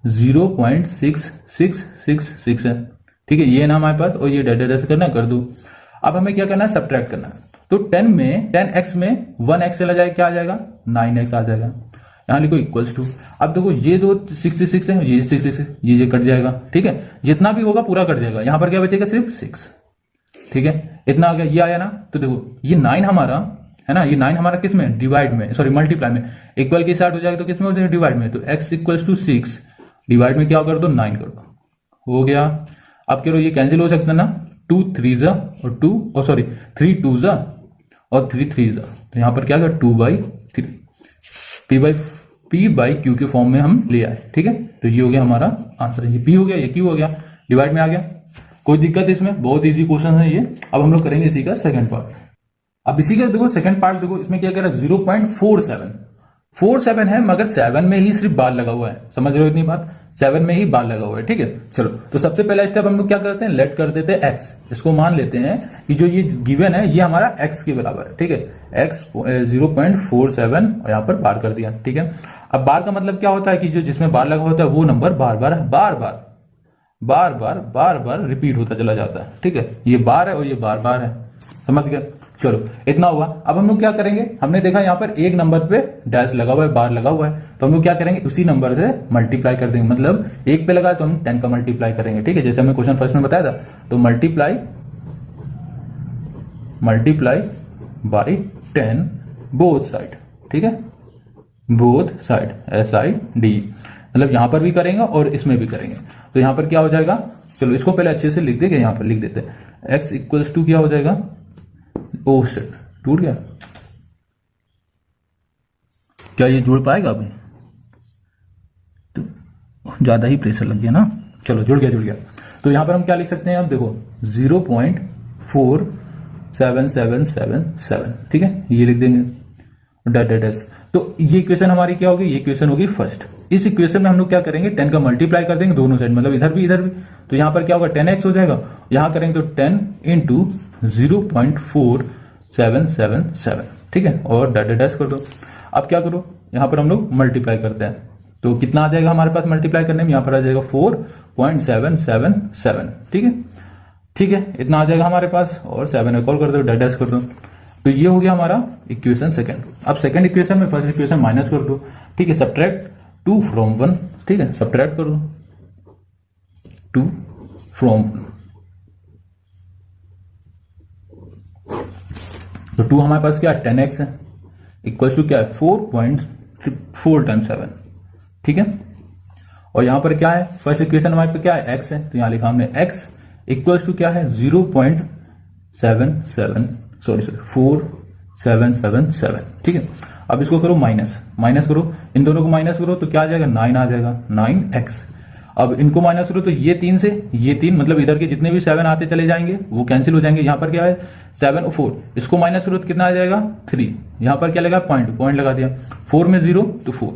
0.6666 है। ठीक है, ये ना हमारे पास, और ये डैश करना, कर दो। अब हमें क्या करना है, सब्ट्रैक्ट करना है। तो 10x में 1x चला जाएगा, क्या आ जाएगा, 9x आ जाएगा। यहां लिखो इक्वल्स टू, अब देखो ये दो 66 है, ये 66, ये कट जाएगा। ठीक है, जितना भी होगा पूरा कट जाएगा, यहां पर क्या बचेगा, सिर्फ 6। ठीक है, इतना आ गया, ये आया ना। तो देखो ये 9 हमारा है ना, ये 9 हमारा किस में, डिवाइड में, सॉरी मल्टीप्लाई में, इक्वल के साथ हो जाएगा तो किस में हो जाएगा, डिवाइड में। तो x इक्वल्स टू 6 डिवाइड में क्या कर दो, 9 कर दो, हो गया। अब कह रो ये कैंसिल हो सकता है ना, 2 3 जा और 2, और सॉरी 3 2 जा और 3 3 जा, तो यहां पर क्या होगा, 2/3। P बाई क्यू के फॉर्म में हम ले आए। ठीक है, तो ये हो गया हमारा आंसर, ये P हो गया, ये Q हो गया, डिवाइड में आ गया, कोई दिक्कत इसमें, बहुत इजी क्वेश्चन है ये। अब हम लोग करेंगे इसी का सेकंड पार्ट। अब इसी का देखो सेकंड पार्ट, देखो इसमें क्या कह रहा है, 0.47 है, मगर 7 में ही सिर्फ बार लगा हुआ है, समझ रहे हो इतनी बात, 7 में ही बार लगा हुआ है। ठीक है, चलो, तो सबसे पहला स्टेप हम लोग क्या करते हैं, लेट कर देते हैं x, इसको मान लेते हैं कि जो ये गिवन है ये हमारा x के बराबर है। ठीक है, x 0.47 और यहाँ पर बार कर दिया। ठीक है, अब बार का मतलब क्या होता है कि जो जिसमें बार लगा होता है वो नंबर बार बार रिपीट होता चला जाता है। ठीक है, ये बार है और ये बार है, समझ गए। चलो, इतना हुआ। अब हम लोग क्या करेंगे, हमने देखा यहाँ पर एक नंबर पे डैश लगा हुआ है, बार लगा हुआ है, तो हम लोग क्या करेंगे, उसी नंबर से मल्टीप्लाई कर देंगे। मतलब एक पे लगा है तो हम 10 का मल्टीप्लाई करेंगे। ठीक है, जैसे हमने क्वेश्चन फर्स्ट में बताया था, तो मल्टीप्लाई बाई 10 बोथ साइड। ठीक है, बोथ साइड, SID, मतलब यहां पर भी करेंगे और इसमें भी करेंगे। तो यहां पर क्या हो जाएगा, चलो इसको पहले अच्छे से लिख देंगे, यहां पर लिख देते हैं x इक्वल्स टू क्या हो जाएगा, ओ शिट टूट गया, क्या ये जुड़ पाएगा अभी, तो ज्यादा ही प्रेशर लग गया ना, चलो जुड़ गया। तो यहां पर हम क्या लिख सकते हैं, अब देखो 0.47777, ठीक है, ये लिख देंगे डैट डैट एस। तो ये इक्वेशन हमारी क्या होगी, ये इक्वेशन होगी फर्स्ट। इस इक्वेशन में हम लोग क्या करेंगे, 10 का मल्टीप्लाई कर देंगे दोनों साइड, मतलब इधर भी इधर भी, तो यहां पर क्या होगा 10x हो जाएगा, यहां करेंगे तो 10 इंटू 0.4777, ठीक है, और डैट डैट एस कर दो। अब क्या करो, यहां पर हम लोग मल्टीप्लाई करते हैं, तो कितना आ जाएगा हमारे पास मल्टीप्लाई करने में, यहां पर आ जाएगा 4.777, ठीक है, इतना आ जाएगा हमारे पास, और 7 एक और कर दो, डैट एस कर दो। तो ये हो गया हमारा इक्वेशन सेकंड। अब सेकंड इक्वेशन में फर्स्ट इक्वेशन माइनस कर दो, ठीक है, सब्ट्रैक्ट 2 फ्रॉम 1, ठीक है, सब्ट्रैक्ट कर दो 2 फ्रॉम 1, तो 2 हमारे पास क्या है 10x है, इक्वल टू क्या है 4.4 टाइम्स 7, ठीक है, और यहां पर क्या है, फर्स्ट इक्वेशन हमारे पे क्या है x है, तो यहां लिखा हमने x इक्वल टू क्या है 4.777, ठीक है। अब इसको करो माइनस करो, इन दोनों को माइनस करो तो क्या आ जाएगा 9 आ जाएगा, 9x। अब इनको माइनस करो तो ये 3 से ये 3, मतलब इधर के जितने भी 7 आते चले जाएंगे वो कैंसिल हो जाएंगे। यहाँ पर क्या है 7 और 4, इसको माइनस करो तो कितना आ जाएगा 3, यहाँ पर क्या लगा पॉइंट लगा दिया, 4 में 0 तो 4,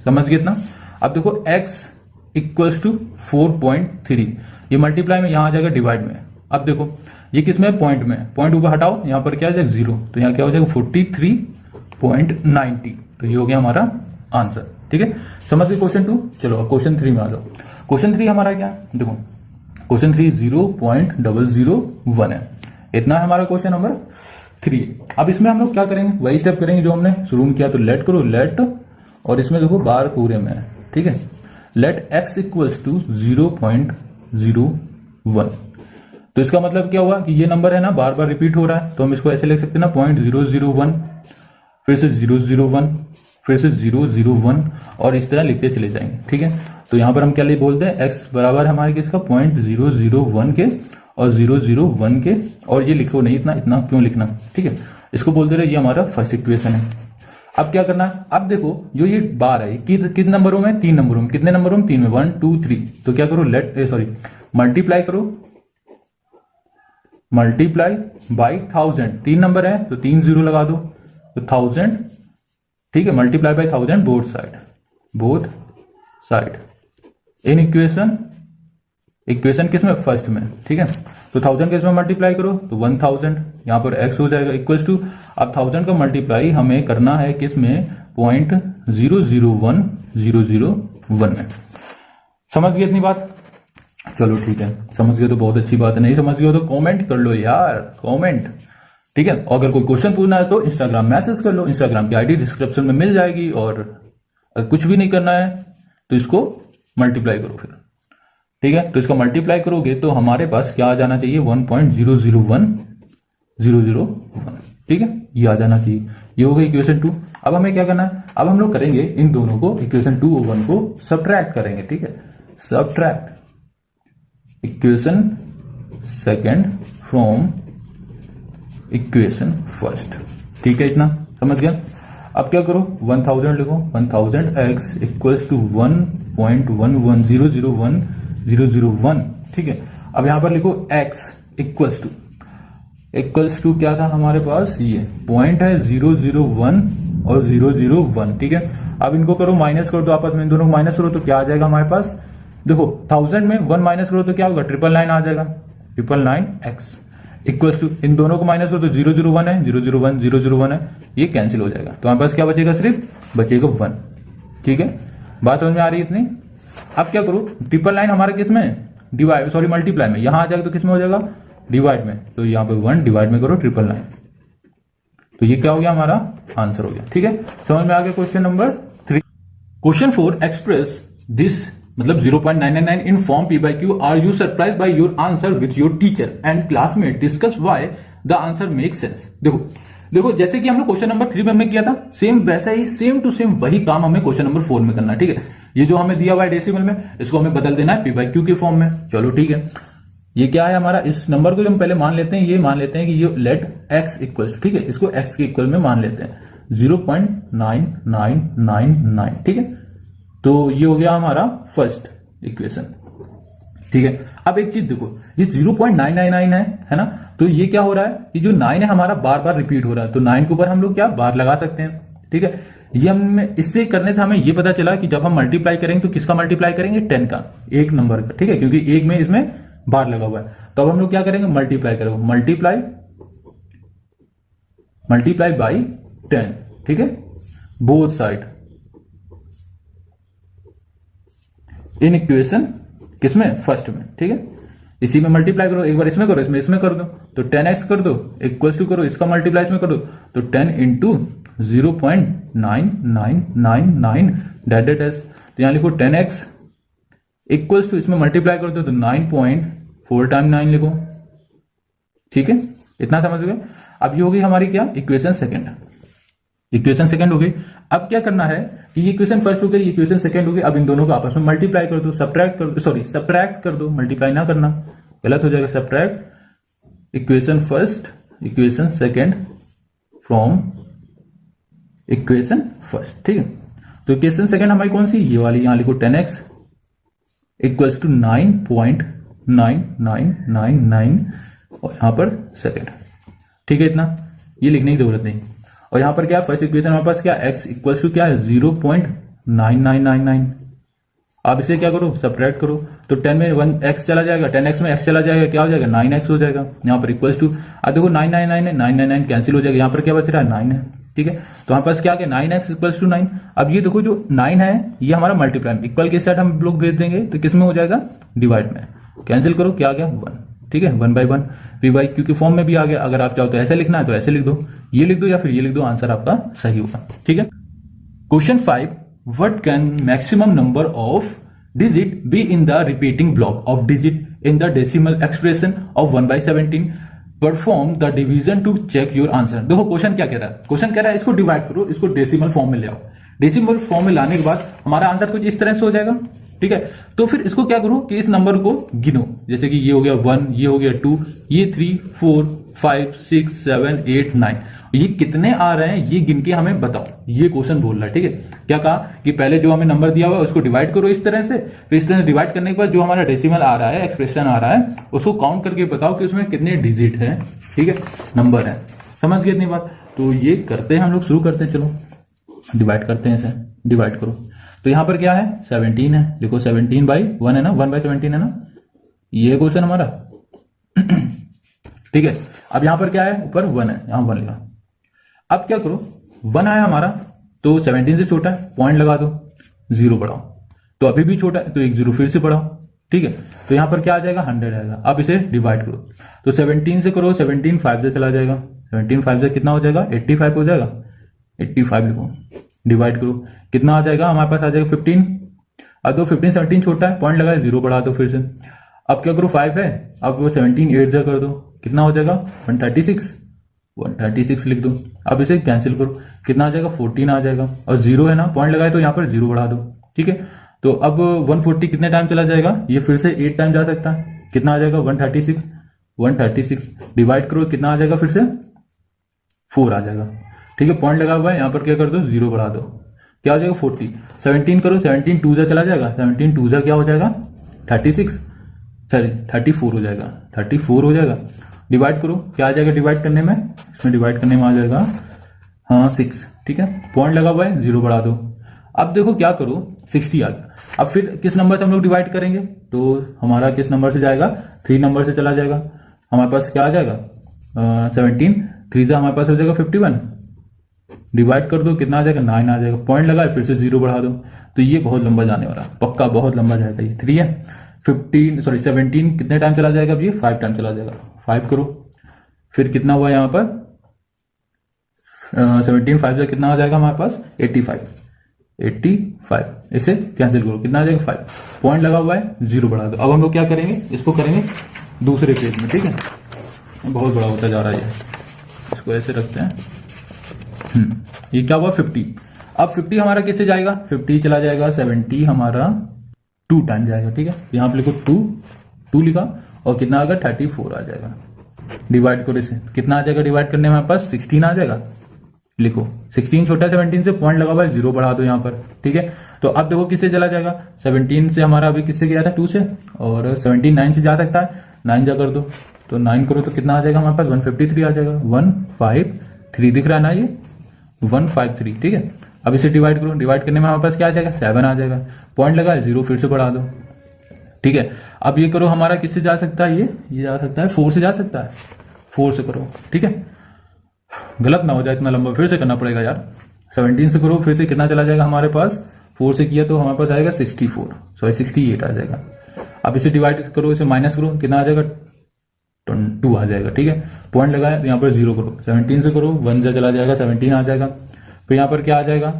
समझ गए इतना। अब देखो x इक्वल्स टू 4.3, ये मल्टीप्लाई में यहाँ आ जाएगा डिवाइड में। अब देखो ये किस में, पॉइंट में, पॉइंट ऊपर हटाओ, यहाँ पर क्या हो जाएगा 0, तो यहाँ क्या हो जाएगा 43.90, तो ये हो गया हमारा आंसर, ठीक है। समझ गए क्वेश्चन 2। चलो क्वेश्चन 3 में आ जाओ। क्वेश्चन 3 हमारा क्या है, देखो क्वेश्चन 3 0.001 है, इतना है हमारा क्वेश्चन नंबर 3। अब इसमें हम लोग क्या करेंगे, वही स्टेप करेंगे जो हमने शुरू में किया, तो लेट करो लेट, और इसमें देखो बार पूरे में है, ठीक है, लेट x इक्वल्स टू 0.01। तो इसका मतलब क्या हुआ कि ये नंबर है ना बार बार रिपीट हो रहा है, तो हम इसको ऐसे लिख सकते हैं ना 0.001, फिर से 001, फिर से 001, और इस तरह लिखते चले जाएंगे, ठीक है। तो यहां पर हम क्या बोलते हैं, x बराबर हमारे किसका 0.001 के और 001 के, और ये लिखो नहीं इतना क्यों लिखना, ठीक है, इसको बोलते रहे, ये हमारा फर्स्ट इक्वेशन है। अब क्या करना है, अब देखो जो ये बार है कितने नंबरों में, 3 नंबरों में, कितने नंबरों में 3 में, 1 2 3, तो क्या करो मल्टीप्लाई करो, मल्टीप्लाई बाई 1000, 3 नंबर है तो 3 0 लगा दो, तो 1000, ठीक है, multiply by 1000 both side in equation किस में, फर्स्ट में, ठीक है। तो 1000 के इसमें मल्टीप्लाई करो तो 1000, यहां पर x हो जाएगा इक्वल्स टू, अब 1000 का मल्टीप्लाई हमें करना है किस में, 0.001001 में। समझ गए इतनी बात, चलो ठीक है, समझ गए तो बहुत अच्छी बात है, नहीं समझ गए तो कमेंट कर लो यार, कमेंट, ठीक है। अगर कोई क्वेश्चन पूछना है तो इंस्टाग्राम मैसेज कर लो, इंस्टाग्राम की आईडी डिस्क्रिप्शन में मिल जाएगी, और अगर कुछ भी नहीं करना है तो इसको मल्टीप्लाई करो फिर, ठीक है। तो इसका मल्टीप्लाई करोगे तो हमारे पास क्या आ जाना चाहिए 1.001001, ठीक है, ये आ जाना चाहिए, ये हो गई इक्वेशन 2। अब हमें क्या करना है, अब हम लोग करेंगे इन दोनों को, इक्वेशन 2 और 1 को सब्ट्रैक्ट करेंगे, ठीक है, subtract equation second from equation first, ठीक है, इतना समझ गया। अब क्या करो 1000 लिखो, 1000x इक्वल्स टू 1.11001, ठीक है। अब यहां पर लिखो x इक्वल्स टू क्या था हमारे पास, ये पॉइंट है 001 और 001, ठीक है। अब इनको करो माइनस करो, तो आपस में इन दोनों को माइनस करो तो क्या आ जाएगा हमारे पास, देखो 1000 में 1 माइनस करो तो क्या होगा 999 आ जाएगा, 999x इक्वल्स टू, इन दोनों को माइनस करो तो 001 है, 001 है, ये कैंसिल हो जाएगा, तो हमारे पास क्या बचेगा, सिर्फ बचेगा 1, ठीक है। बात समझ में आ रही है इतनी। अब क्या करो 999 हमारे किस में, मल्टीप्लाई में, यहां आ जाएगा तो किस में हो जाएगा, डिवाइड में, तो यहाँ पे 1 डिवाइड में करो 999, तो ये क्या हो गया हमारा आंसर हो गया, ठीक है। समझ में आ गया question number 3। Question 4 express this, मतलब 0.999 in form P by Q, are you surprise by your answer with your teacher and classmate, discuss why the answer make sense. देखो जैसे कि हम लोग क्वेश्चन नंबर 3 में हमने किया था, सेम वैसा ही सेम टू सेम वही काम हमें क्वेश्चन नंबर 4 में करना है, ठीक है। ये जो हमें दिया हुआ है डेसिमल में, इसको हमें बदल देना है P by Q के फॉर्म में, चलो ठीक है। ये क्या है हमारा, इस नंबर को जो हम पहले मान लेते हैं, ये मान लेते हैं कि ये लेट x इक्वल्स, ठीक है, इसको x के इक्वल में मान लेते हैं 0.9999, ठीक है। तो ये हो गया हमारा फर्स्ट इक्वेशन, ठीक है। अब एक चीज देखो, ये 0.999 है ना, तो ये क्या हो रहा है, ये जो 9 है हमारा बार बार रिपीट हो रहा है, तो 9 के ऊपर हम लोग क्या बार लगा सकते हैं, ठीक है। ये हम इससे करने से हमें ये पता चला कि जब हम मल्टीप्लाई करेंगे तो किसका मल्टीप्लाई करेंगे, 10 का, एक नंबर का, ठीक है, क्योंकि एक में इसमें बार लगा हुआ है। तो अब हम लोग क्या करेंगे, मल्टीप्लाई करेंगे, मल्टीप्लाई बाई 10, ठीक है, बोथ साइड इन इक्वेशन किसमें, फर्स्ट में, ठीक है। इसी में मल्टीप्लाई करो, एक बार इसमें करो, इसमें कर दो, तो 10x कर दो इक्वल्स टू करो, इसका मल्टीप्लाई इसमें कर दो, तो 10 इंटू 0.9999 डेट एस, तो यहां लिखो 10x इक्वल्स टू, इसमें मल्टीप्लाई कर दो तो 9.4 टाइम 9 लिखो, ठीक है, इतना समझ गए। अब ये होगी हमारी क्या, इक्वेशन सेकंड, इक्वेशन सेकंड हो गई। अब क्या करना है कि ये इक्वेशन फर्स्ट हो गई, इक्वेशन सेकंड हो गई, अब इन दोनों को आपस में मल्टीप्लाई कर दो, सब्ट्रैक्ट कर दो, मल्टीप्लाई ना करना, गलत हो जाएगा, subtract equation first equation second from equation first, ठीक है। तो इक्वेशन सेकंड हमारी कौन सी, ये वाली, यहां लिखो 10x इक्वल्स टू 9.9999 और यहां पर सेकंड, ठीक है, इतना ये लिखने की जरूरत नहीं। और यहां पर क्या, फर्स्ट इक्वेशन हमारे पास क्या, x इक्वल्स टू क्या है 0.9999। आप इसे क्या करो, सब्ट्रैक्ट करो, तो 10 में 1x चला जाएगा, 10x में x चला जाएगा, क्या हो जाएगा 9x हो जाएगा, यहाँ पर इक्वल्स टू, अब देखो 999 है, 999 कैंसिल हो जाएगा, यहाँ पर क्या बच रहा है 9 है, ठीक है। तो हमारे पास क्या आ गया 9x इक्वल्स टू 9। अब ये देखो जो 9 है ये हमारा मल्टीप्लाई में, इक्वल के साथ हम लोग भेज देंगे तो किस में हो जाएगा, डिवाइड में, कैंसिल करो, क्या आ गया 1, ठीक है, 1/1 v/, क्योंकि फॉर्म में भी आ गया। अगर आप चाहो तो ऐसे लिखना है तो ऐसे लिख दो, ये लिख दो या फिर ये लिख दो, आंसर आपका सही होगा, ठीक है। Question 5, what can maximum number of digit be in the repeating block of digit in the decimal expression of 1/17, perform the division to check your answer. देखो क्वेश्चन क्या कह रहा है, क्वेश्चन कह रहा है इसको डिवाइड करो, इसको डेसिमल फॉर्म में ले आओ, डेसिमल फॉर्म में लाने के बाद हमारा आंसर कुछ इस तरह से हो जाएगा, ठीक है। तो फिर इसको क्या करो कि इस नंबर को गिनो, जैसे कि ये हो गया 1, ये हो गया 2, ये 3, 4, 5, 6, 7, 8, 9, ये कितने आ रहे हैं ये गिन के हमें बताओ, ये क्वेश्चन बोल रहा है, ठीक है। क्या कहा कि पहले जो हमें नंबर दिया हुआ है उसको डिवाइड करो इस तरह से, फिर इस तरह से डिवाइड करने के बाद जो हमारा डेसिमल आ रहा है, एक्सप्रेशन आ रहा है, उसको काउंट करके बताओ कि उसमें कितने डिजिट है, ठीक है, नंबर है। समझ गए इतनी बात, तो ये करते हैं हम लोग, शुरू करते हैं, चलो डिवाइड करते हैं इसे, डिवाइड करो। तो यहां पर क्या है 17 है, लिखो 17/1 है ना, 1/17 है ना, ये क्वेश्चन हमारा ठीक है। अब यहां पर क्या है, ऊपर 1 है, यहां 1 लिखा। अब क्या करो, 1 आया हमारा तो 17 से छोटा है, पॉइंट लगा दो, 0 बढ़ाओ, तो अभी भी छोटा है तो एक 0 फिर से बढ़ाओ, ठीक है। तो यहां पर क्या आ जाएगा 100 आएगा। अब इसे डिवाइड करो, तो 17 से करो, 17 5 से चला जाएगा, 17 5 से कितना हो जाएगा 85 हो जाएगा, 85 लिखो, डिवाइड करो, कितना आ जाएगा हमारे पास आ जाएगा 15। अब दो 15 17 छोटा है, पॉइंट लगाए, 0 बढ़ा दो फिर से। अब क्या करो 5 है, अब वो 17 8 से कर दो, कितना हो जाएगा 136 लिख दो। अब इसे कैंसिल करो, कितना आ जाएगा 14 आ जाएगा, और 0 है ना, पॉइंट लगाए तो यहाँ पर 0 बढ़ा दो, ठीक है। तो अब 140 कितने टाइम चला जाएगा, ये फिर से 8 टाइम जा सकता है, कितना आ जाएगा 136 डिवाइड करो, कितना आ जाएगा फिर से 4 आ जाएगा, ठीक है। पॉइंट लगा हुआ है, यहाँ पर क्या कर दो 0 बढ़ा दो, क्या हो जाएगा 40। 17 करो, 17 2 से चला जाएगा, 17 2 क्या हो जाएगा 34 हो जाएगा, 34 हो जाएगा। डिवाइड करो, क्या आ जाएगा डिवाइड करने में, इसमें डिवाइड करने में आ जाएगा 6, ठीक है। पॉइंट लगा हुआ है, 0 बढ़ा दो। अब देखो क्या करो 60 आ गया। अब फिर किस नंबर से हम लोग डिवाइड करेंगे, तो हमारा किस नंबर से जाएगा 3 नंबर से चला जाएगा। हमारे पास क्या आ जाएगा 17 3 से हमारे पास हो जाएगा 51, डिवाइड कर दो, कितना आ जाएगा 9 आ जाएगा। पॉइंट लगा फिर से 0 बढ़ा दो, तो ये बहुत लंबा जाने वाला, पक्का बहुत लंबा जाएगा। ये 3 है, 17 कितने टाइम चला जाएगा, अब ये 5 टाइम चला जाएगा। 5 करो, फिर कितना हुआ यहाँ पर 17 5 से कितना आ जाएगा हमारे पास 85। इसे कैंसिल करो, कितना आ जाएगा 5, पॉइंट लगा हुआ है 0 बढ़ा दो। अब हम लोग क्या करेंगे, इसको करेंगे दूसरे पेज में, ठीक है। बहुत बड़ा होता जा रहा है ये, इसको ऐसे रखते हैं। ये क्या हुआ 50। अब 50 हमारा किससे जाएगा, 50 चला जाएगा 70 हमारा 2 टाइम जाएगा, ठीक है। यहाँ पे लिखो 2 लिखा, और कितना आएगा 34 आ जाएगा। डिवाइड करो इसे, कितना आ जाएगा डिवाइड करने में हमारे पास 16 आ जाएगा। लिखो 16 छोटा 17 से, पॉइंट लगा हुआ है 0 बढ़ा दो यहाँ पर, ठीक है। तो अब देखो किससे चला जाएगा, 17 से हमारा अभी किससे गया था 2 से, और 17 9 से जा सकता है, 9 जा कर दो तो 9 करो तो कितना आ जाएगा हमारे पास 153 आ जाएगा। 153 दिख रहा है ना, ये 153, ठीक है। अब इसे डिवाइड करो, डिवाइड करने में हमारे पास क्या आ जाएगा 7 आ जाएगा। पॉइंट लगा है 0 फिर से बढ़ा दो, ठीक है। अब ये करो हमारा किससे जा सकता है, ये जा सकता है 4 से जा सकता है, 4 से करो, ठीक है। गलत ना हो जाए इतना लंबा, फिर से करना पड़ेगा यार। 17 से करो, फिर से कितना चला जाएगा हमारे पास, 4 से किया तो हमारे पास आएगा 68 आ जाएगा। अब इसे डिवाइड करो, इसे माइनस करो, कितना आ जाएगा 2 आ जाएगा, ठीक है। पॉइंट लगाए तो यहाँ पर 0 करो, 17 से करो 1 से चला जाएगा 17 आ जाएगा। फिर यहाँ पर क्या आ जाएगा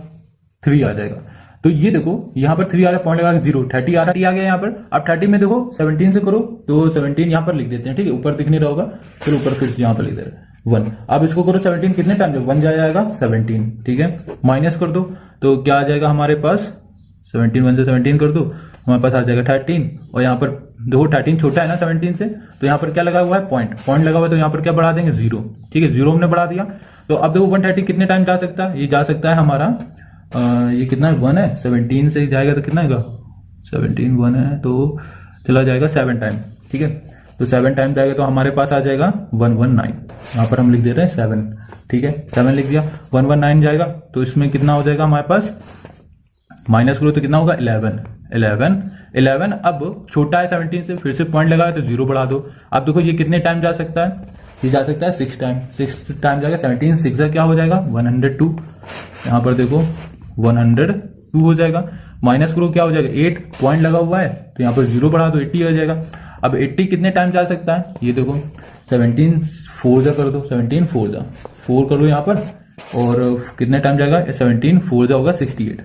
3 आ जाएगा। तो ये देखो यहाँ पर 3 आ रहा है, पॉइंट लगा 0, 30 आ गया यहाँ पर। अब 30 में देखो 17 से करो तो 17 यहाँ पर लिख देते हैं, ठीक है। ऊपर दिख नहीं रहा होगा, फिर ऊपर फिर से यहाँ पर लिख दे रहे 1। अब इसको करो 17 कितने टाइम, 1 जाएगा 17, ठीक है। माइनस कर दो तो क्या आ जाएगा हमारे पास, 17 1 से 17 कर दो, हमारे पास आ जाएगा 13। और यहाँ पर देखो 13 छोटा है ना 17 से, तो यहाँ पर क्या लगा हुआ है पॉइंट लगा हुआ है, तो यहाँ पर क्या बढ़ा देंगे 0, ठीक है। 0 हमने बढ़ा दिया। तो अब देखो 130 कितने टाइम जा सकता है, ये जा सकता है हमारा ये कितना 1 है, 17 से जाएगा तो कितना आएगा 17 1 है तो चला जाएगा 7 टाइम, ठीक है। तो 7 टाइम जाएगा तो हमारे पास आ जाएगा 119, यहाँ पर हम लिख दे रहे हैं 7, ठीक है। 7 लिख दिया, 119 जाएगा तो इसमें कितना हो जाएगा हमारे पास, माइनस करो तो कितना होगा 11। अब छोटा है 17 से, फिर से पॉइंट लगा है तो 0 बढ़ा दो। अब देखो ये कितने टाइम जा सकता है, ये जा सकता है 6 टाइम, 6 टाइम जाएगा। 17 6 क्या हो जाएगा 102, यहाँ पर देखो 102 हो जाएगा। माइनस करो क्या हो जाएगा 8, पॉइंट लगा हुआ है तो यहाँ पर 0 बढ़ा दो 80 हो जाएगा। अब 80 कितने टाइम जा सकता है, ये देखो 17 4 जा कर दो, 17 4 कर दो यहाँ पर, और कितने टाइम जाएगा 17 4 जा होगा 68।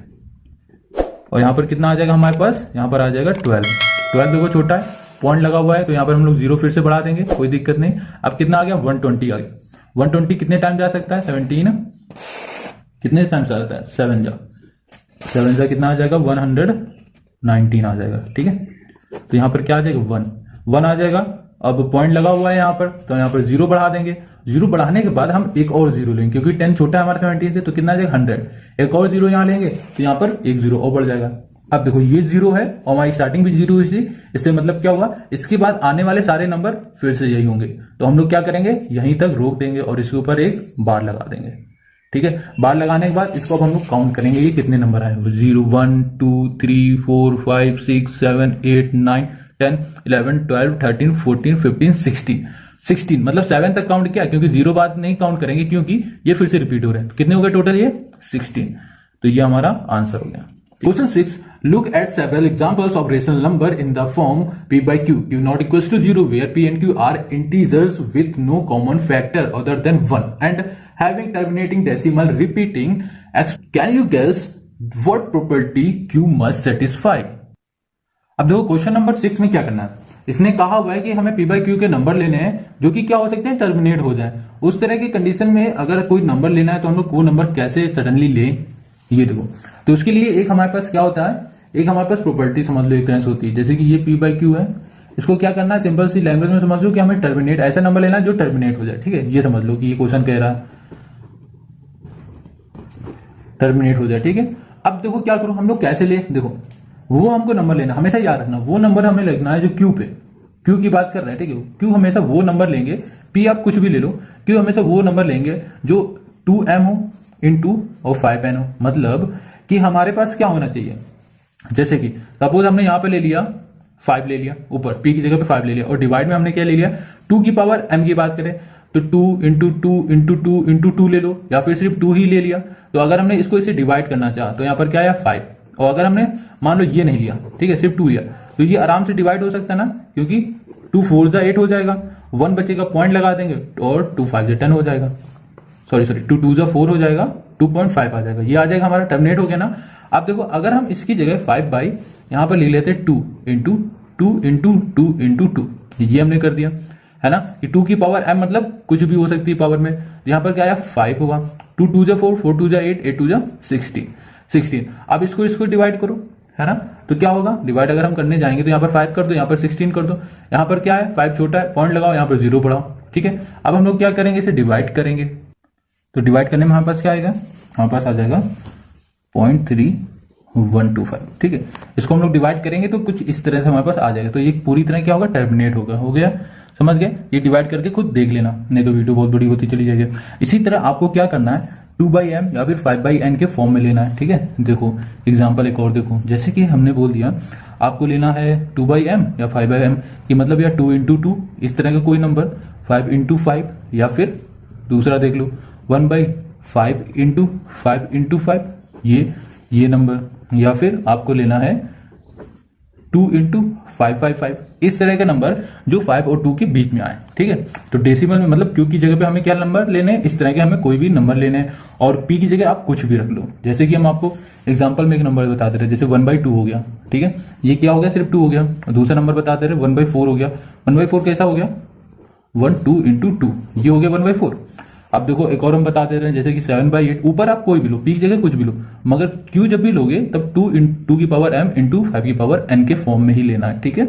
और यहाँ पर कितना आ जाएगा हमारे पास, यहाँ पर आ जाएगा 12 देखो छोटा है, पॉइंट लगा हुआ है तो यहाँ पर हम लोग 0 फिर से बढ़ा देंगे, कोई दिक्कत नहीं। अब कितना आ गया 120 आ गया। 120 कितने टाइम जा सकता है, 17 कितने टाइम जा सकता है 7 जा कितना आ जाएगा 119 आ जाएगा, ठीक है। तो यहाँ पर क्या आ जाएगा 1 आ जाएगा। अब पॉइंट लगा हुआ है यहाँ पर, तो यहाँ पर 0 बढ़ा देंगे। 0 बढ़ाने के बाद हम एक और 0 लेंगे, क्योंकि 10 छोटा है हमारा 17 से, तो कितना आ जाएगा 100। एक और 0 यहाँ लेंगे तो यहाँ पर एक 0 और बढ़ जाएगा। अब देखो ये 0 है और हमारी स्टार्टिंग भी 0 हुई थी, इससे मतलब क्या हुआ, इसके बाद आने वाले सारे नंबर फिर से यही होंगे। तो हम लोग क्या करेंगे, यहीं तक रोक देंगे और इसके ऊपर एक बार लगा देंगे, ठीक है। बार लगाने के बाद इसको अब हम लोग काउंट करेंगे, ये कितने नंबर आए, 0 1 2 3 4 5 6 7 8 9 10 11 12 13 14 15 16 मतलब 7 तक काउंट किया, क्योंकि 0 बाद नहीं काउंट करेंगे क्योंकि ये फिर से रिपीट हो रहे हैं। कितने हो गए टोटल, ये 16। तो ये हमारा आंसर हो गया। Question 6. Look at several examples of rational number in the form p by q not equals to 0, where p and q are integers with no common factor other than 1 and having terminating decimal repeating x. Can you guess what property q must satisfy? अब देखो question number 6 में क्या करना है, इसने कहा हुआ है कि हमें p by q के नंबर लेने हैं जो कि क्या हो सकते हैं, टर्मिनेट हो जाए। उस तरह की कंडीशन में अगर कोई नंबर लेना है तो हम लोग वो नंबर कैसे सडनली लें, ये देखो। तो उसके लिए एक हमारे पास क्या होता है, एक हमारे पास प्रॉपर्टी समझ लो एक तरह से होती है, जैसे कि ये p by q है, इसको क्या करना है, सिंपल सी लैंग्वेज में समझ लो कि हमें टर्मिनेट, ऐसा नंबर लेना है जो टर्मिनेट हो जाए, ठीक है। ये समझ लो कि ये क्वेश्चन कह रहा है टर्मिनेट हो जाए, ठीक है। अब देखो क्या करो, हम लोग कैसे ले, देखो वो हमको नंबर लेना, हमेशा याद रखना वो नंबर हमें लिखना है जो q पे, q की बात कर रहे हैं, ठीक है। q हमेशा वो नंबर लेंगे, p आप कुछ भी ले लो, q हमेशा वो नंबर लेंगे जो 2m हो इंटू और 5n हो। मतलब कि हमारे पास क्या होना चाहिए, जैसे कि सपोज हमने यहां पे ले लिया 5 ले लिया, ऊपर p की जगह पे 5 ले लिया, और डिवाइड में हमने क्या ले लिया 2 की पावर m की बात करें तो 2 इंटू 2 इंटू 2 इंटू 2 ले लो, या फिर सिर्फ 2 ही ले लिया। तो अगर हमने इसको इसे डिवाइड करना चाहा तो यहाँ पर क्या आया 5, और अगर हमने मान लो ये नहीं लिया, ठीक है, सिर्फ 2 लिया, तो ये आराम से डिवाइड हो सकता है ना, क्योंकि 2 4 8 हो जाएगा, 1 बचेगा, पॉइंट लगा देंगे, और 2 5 10 हो जाएगा, सॉरी 2 2 4 हो जाएगा, 2.5 आ जाएगा, ये आ जाएगा हमारा, टर्मिनेट हो गया ना। अब देखो अगर हम इसकी जगह 5 बाई यहाँ पर ले लेते 2 इंटू 2 इंटू 2 इंटू 2, ये हमने कर दिया है ना, कि 2 की पावर m मतलब कुछ भी हो सकती है पावर में, यहाँ पर क्या आया 5 होगा, 2 2 4 4 2 8 8 2 16। अब इसको डिवाइड करो, है ना। तो क्या होगा, डिवाइड अगर हम करने जाएंगे तो यहाँ पर 5 कर दो, यहाँ पर 16 कर दो, यहाँ पर क्या है 5 छोटा है, पॉइंट लगाओ, यहाँ पर 0 बढ़ाओ। ठीक है, अब हम लोग क्या करेंगे, इसे डिवाइड करेंगे। तो डिवाइड करने में हमारे पास क्या आएगा, हमारे पास आ जाएगा 0.3125। ठीक है, इसको हम लोग डिवाइड करेंगे तो कुछ इस तरह से हमारे पास आ जाएगा। तो ये पूरी तरह क्या होगा, टर्मिनेट होगा। हो गया, समझ गए। ये डिवाइड करके खुद देख लेना, नहीं तो वीडियो बहुत बड़ी होती चली जाएगी। इसी तरह आपको क्या करना है, 2/m या फिर 5/n के फॉर्म में लेना है। ठीक है, देखो एग्जाम्पल एक और देखो, जैसे कि हमने बोल दिया आपको लेना है 2/m या 5/m, कि मतलब या 2 × 2 इस तरह का कोई नंबर, 5 × 5, या फिर दूसरा देख लो 1/5 × 5 × 5 ये नंबर, या फिर आपको लेना है 2 × 555, इस तरह का नंबर जो 5 और 2 के बीच में आए। ठीक है, तो डेसिमल में मतलब क्यू की जगह पे हमें क्या नंबर लेने हैं, इस तरह के हमें कोई भी नंबर लेने हैं, और पी की जगह आप कुछ भी रख लो। जैसे कि हम आपको एग्जांपल में एक नंबर बता दे रहे हैं, जैसे 1/2 हो गया। ठीक है, ये क्या हो गया, सिर्फ 2 हो गया। और दूसरा नंबर बता दे रहे 1/4 हो गया। 1/4 कैसा हो गया, 1 2 × 2, ये हो गया 1/4। अब देखो एक और हम बता दे रहे हैं, जैसे कि 7/8, ऊपर आप कोई भी लो, पी की जगह कुछ भी लो, मगर क्यू जब भी लोगे तब 2 × 2m × 5n के फॉर्म में ही लेना है। ठीक है,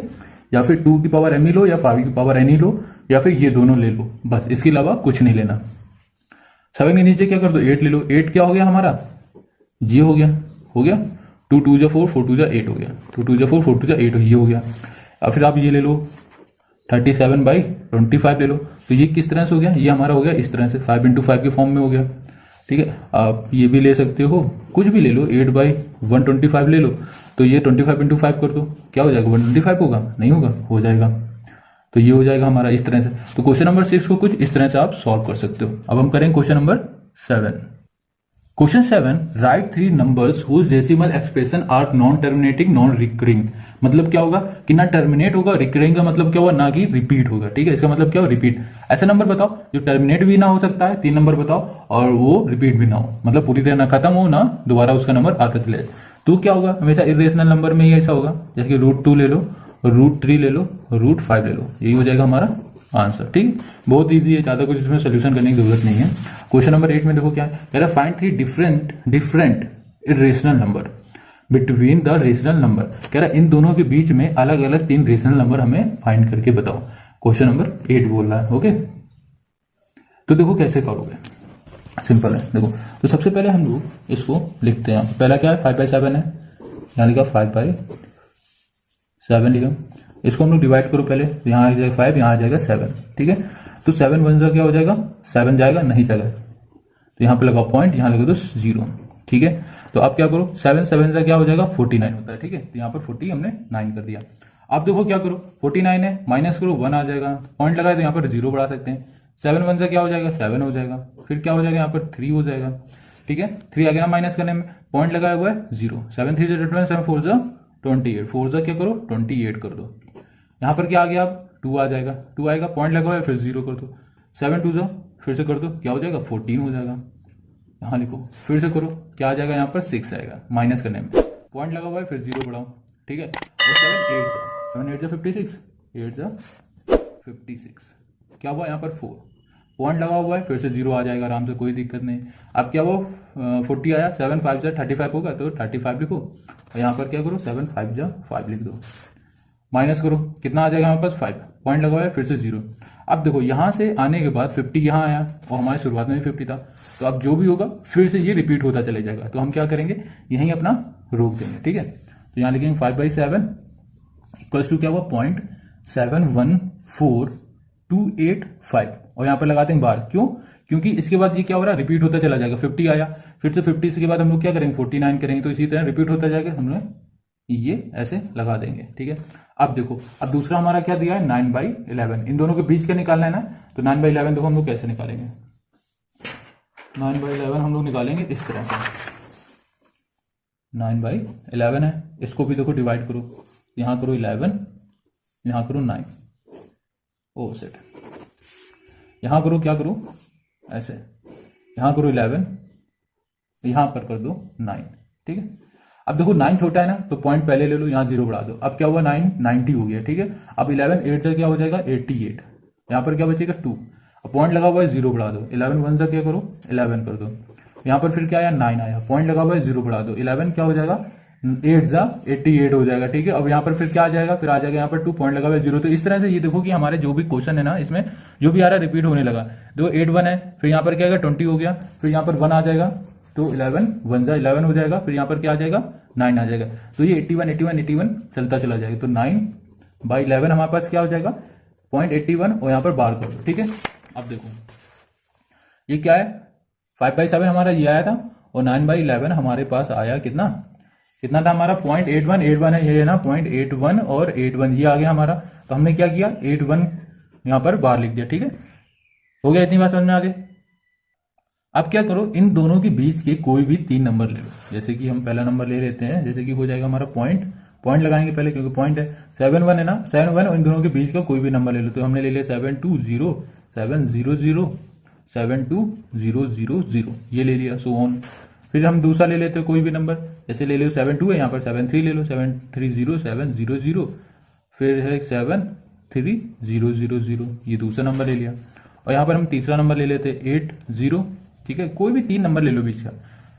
या फिर 2m ही लो, या 5n ही लो, या फिर ये दोनों ले लो, बस इसके अलावा कुछ नहीं लेना। 7 के नीचे क्या कर दो, 8 ले लो। 8 क्या हो गया हमारा, ये हो गया 2 2 × 4 4 2 × 8 हो गया, 2 2 × 4 4 2 × 8 ये हो गया। अब फिर आप ये ले लो 37/25 ले लो। तो ये किस तरह से हो गया, ये हमारा हो गया इस तरह से 5 × 5 के फॉर्म में हो गया। ठीक है, आप ये भी ले सकते हो, कुछ भी ले लो, 8/125 ले लो। तो ये 25 × 5 कर दो, क्या हो जाएगा, 125 होगा, नहीं होगा, हो जाएगा। तो ये हो जाएगा हमारा इस तरह से। तो क्वेश्चन नंबर 6 को कुछ इस तरह से आप सॉल्व कर सकते हो। अब हम करेंगे question number 7। Question 7, write 3 numbers whose decimal expression are non terminating non recurring. मतलब क्या होगा कि ना टर्मिनेट होगा, रिकरिंग का मतलब क्या होगा, ना कि रिपीट होगा। ठीक है, इसका मतलब क्या हो, रिपीट। ऐसा नंबर बताओ जो टर्मिनेट भी ना हो सकता है, 3 नंबर बताओ, और वो रिपीट भी ना हो, मतलब पूरी तरह ना खत्म हो, ना दोबारा उसका नंबर आता चले। तो क्या होगा, हमेशा इरेशनल नंबर में ही ऐसा होगा, जैसे कि √2 ले लो, √3 ले लो, √5 ले लो, यही हो जाएगा हमारा आंसर। ठीक, बहुत इजी है, ज्यादा कुछ इसमें सोल्यूशन करने की जरूरत नहीं है। क्वेश्चन नंबर 8 में देखो क्या है, कह रहा है find 3 different irrational number between the rational number. कह रहा है इन दोनों के बीच में अलग अलग 3 रेशनल नंबर हमें फाइंड करके बताओ। क्वेश्चन नंबर 8 बोल रहा है। ओके, तो देखो कैसे करोगे, सिंपल है। देखो, तो सबसे पहले हम लोग इसको लिखते हैं। पहला क्या है, 5/7 है, यहाँ लिखा 5/7 लिखा। इसको हम लोग डिवाइड करो पहले, यहाँ आ जाएगा 5, यहाँ आ जाएगा 7। ठीक है, तो 7 1 जा क्या हो जाएगा, 7 जाएगा, नहीं जाएगा, तो यहाँ पे लगाओ पॉइंट, यहाँ लगा दो 0। ठीक है, तो आप क्या करो, 7 7 जा क्या हो जाएगा, 49 होता है। ठीक है, तो यहाँ पर 40 हमने 9 कर दिया। आप देखो क्या करो, 49 है, माइनस करो 1 आ जाएगा, पॉइंट लगाए तो यहाँ पर 0 बढ़ा सकते हैं। 7 1 जा क्या हो जाएगा, 7 हो जाएगा, फिर क्या हो जाएगा, यहाँ पर 3 हो जाएगा। ठीक है, 3 आ गया ना माइनस करने में, पॉइंट लगाया हुआ है 0। 7 3 7 7 4 जा 28, 4 जा क्या करो 28 कर दो। यहाँ पर क्या आ गया, अब 2 आ जाएगा, 2 आएगा, पॉइंट लगा हुआ है, फिर 0 कर दो। 7 2 जा फिर से कर दो, क्या हो जाएगा 14 हो जाएगा। यहाँ लिखो, फिर से करो, क्या आ जाएगा, यहाँ पर 6 आएगा, माइनस करने में पॉइंट लगा हुआ है, फिर 0 बढ़ाओ। ठीक है, और 7 8 जा 56, 8 जा 56, क्या हुआ यहाँ पर 4, पॉइंट लगा हुआ है, फिर से 0 आ जाएगा आराम से, कोई दिक्कत नहीं। अब क्या वो 40 आया, 7 5 जा 35 होगा, तो 35 लिखो, और यहाँ पर क्या करो 7 5 जा 5 लिख दो, माइनस करो, कितना आ जाएगा हमारे पास 5, पॉइंट लगा हुआ है, फिर से 0। अब देखो यहाँ से आने के बाद 50 यहाँ आया, और हमारे शुरुआत में भी 50 था, तो अब जो भी होगा फिर से ये रिपीट होता चले जाएगा। तो हम क्या करेंगे, यहीं अपना रोक देंगे। ठीक है, तो यहाँ लिखेंगे 5/7 इक्वल्स टू क्या हुआ, 0.71425, और यहाँ पर लगाते हैं बार, क्यों, क्योंकि इसके बाद ये क्या हो रहा है, रिपीट होता चला जाएगा। 50 आया, फिर से 50 के बाद हम लोग क्या करेंगे 49 करेंगे, तो इसी तरह रिपीट होता जाएगा, हम लोग ये ऐसे लगा देंगे। ठीक है, अब देखो, अब दूसरा हमारा क्या दिया है 9/11, इन दोनों के बीच का निकालना है ना, तो 9/11 देखो हम लोग कैसे निकालेंगे, 9/11 हम लोग निकालेंगे इस तरह से। 9/11 है, इसको भी देखो डिवाइड करो, यहां करो 11, यहां करो 9, ओ सेट, यहां करो, क्या करो ऐसे, यहां करो 11, यहां पर कर दो 9। ठीक है, अब देखो 9 छोटा है ना, तो पॉइंट पहले ले लो, यहाँ 0 बढ़ा दो, अब क्या हुआ 9 90 हो गया। ठीक है, अब 11 8 जा क्या हो जाएगा 88, यहाँ पर क्या बचेगा 2, अब पॉइंट लगा हुआ है 0 बढ़ा दो, 11 1 जा क्या करो 11 कर दो, यहाँ पर फिर क्या आया 9 आया, पॉइंट लगा हुआ है 0 बढ़ा दो, 11 क्या हो जाएगा 8 जा 88 हो जाएगा, ठीक है। अब यहाँ पर फिर क्या आ जाएगा, फिर आ जाएगा यहाँ पर 2 पॉइंट लगा हुआ है 0। तो इस तरह से ये देखो कि हमारे जो भी क्वेश्चन है ना, इसमें जो भी आ रहा है रिपीट होने लगा। देखो 8 1 है, फिर यहाँ पर क्या आएगा 20 हो गया, फिर यहाँ पर 1 आ जाएगा, तो 11 1 जा 11 हो जाएगा, फिर यहाँ पर क्या आ जाएगा 9 आ जाएगा। तो ये 81 81 81 चलता चला जाएगा। तो 9/11 हमारे पास क्या हो जाएगा 0.81 और यहाँ पर बार करो, ठीक है। अब देखो ये क्या है 5/7 हमारा ये आया था और 9/11 हमारे पास आया कितना था हमारा 0.81 है, ये है ना 0.81 और 81 ये आ गया हमारा। तो हमने क्या किया 81 यहाँ पर बार लिख दिया, ठीक है। हो गया, इतनी बात समझ में आ गई। अब क्या करो, इन दोनों के बीच के कोई भी 3 नंबर ले लो। जैसे कि हम पहला नंबर ले लेते हैं, जैसे कि हो जाएगा हमारा पॉइंट लगाएंगे पहले, क्योंकि पॉइंट है 7 1 है ना, 7 1 इन दोनों के बीच का कोई भी नंबर ले लो। तो हमने ले लिया 720 700 72000 ये ले लिया, सो ऑन। फिर हम दूसरा ले लेते हैं कोई भी नंबर, जैसे ले लो 72 है, यहाँ पर 73 ले लो 730 700, फिर है 73000 ये दूसरा नंबर ले लिया। और यहाँ पर हम तीसरा नंबर ले लेते हैं 80, ठीक है। कोई भी 3 नंबर ले लो बीच का,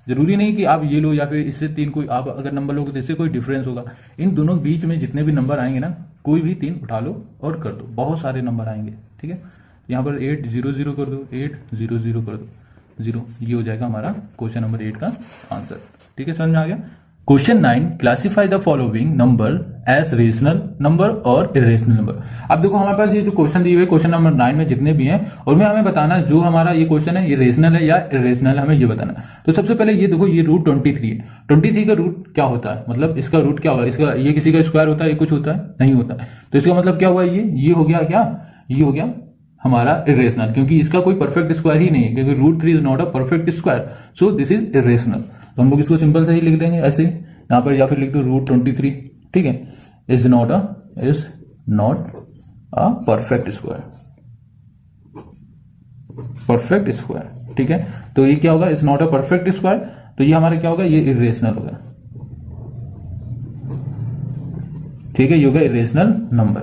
जरूरी नहीं कि आप ये लो या फिर इससे 3 कोई आप अगर नंबर लोगे तो इससे कोई डिफरेंस होगा। इन दोनों के बीच में जितने भी नंबर आएंगे ना, कोई भी 3 उठा लो और कर दो, बहुत सारे नंबर आएंगे, ठीक है। यहाँ पर 800 कर दो, 800 कर दो 0, ये हो जाएगा हमारा क्वेश्चन नंबर 8 का आंसर, ठीक है। समझ में आ गया। Question 9, classify the following number as rational number और इरेशनल नंबर। अब देखो हमारे पास ये जो क्वेश्चन दिए हुए क्वेश्चन नंबर 9 में जितने भी हैं, और में हमें बताना जो हमारा ये क्वेश्चन है ये रेशनल है या इरेशनल, हमें ये बताना। तो सबसे पहले ये देखो, ये रूट 23 है। 23 का रूट क्या होता है, मतलब इसका रूट क्या होगा, इसका ये किसी का स्क्वायर होता है, ये कुछ होता है नहीं होता है। तो इसका मतलब क्या हुआ, ये हो गया क्या, ये हो गया हमारा इरेशनल, क्योंकि इसका कोई परफेक्ट स्क्वायर ही नहीं है, क्योंकि root 3 is not a perfect square, so this is irrational. तो हम लोग इसको सिंपल से ही लिख देंगे ऐसे यहाँ पर, या फिर लिख दो रूट 23, ठीक है, is not a perfect square, ठीक है। तो ये क्या होगा, is not a perfect square, तो ये हमारा क्या होगा, ये इरेशनल होगा, ठीक है, ये होगा इरेशनल नंबर।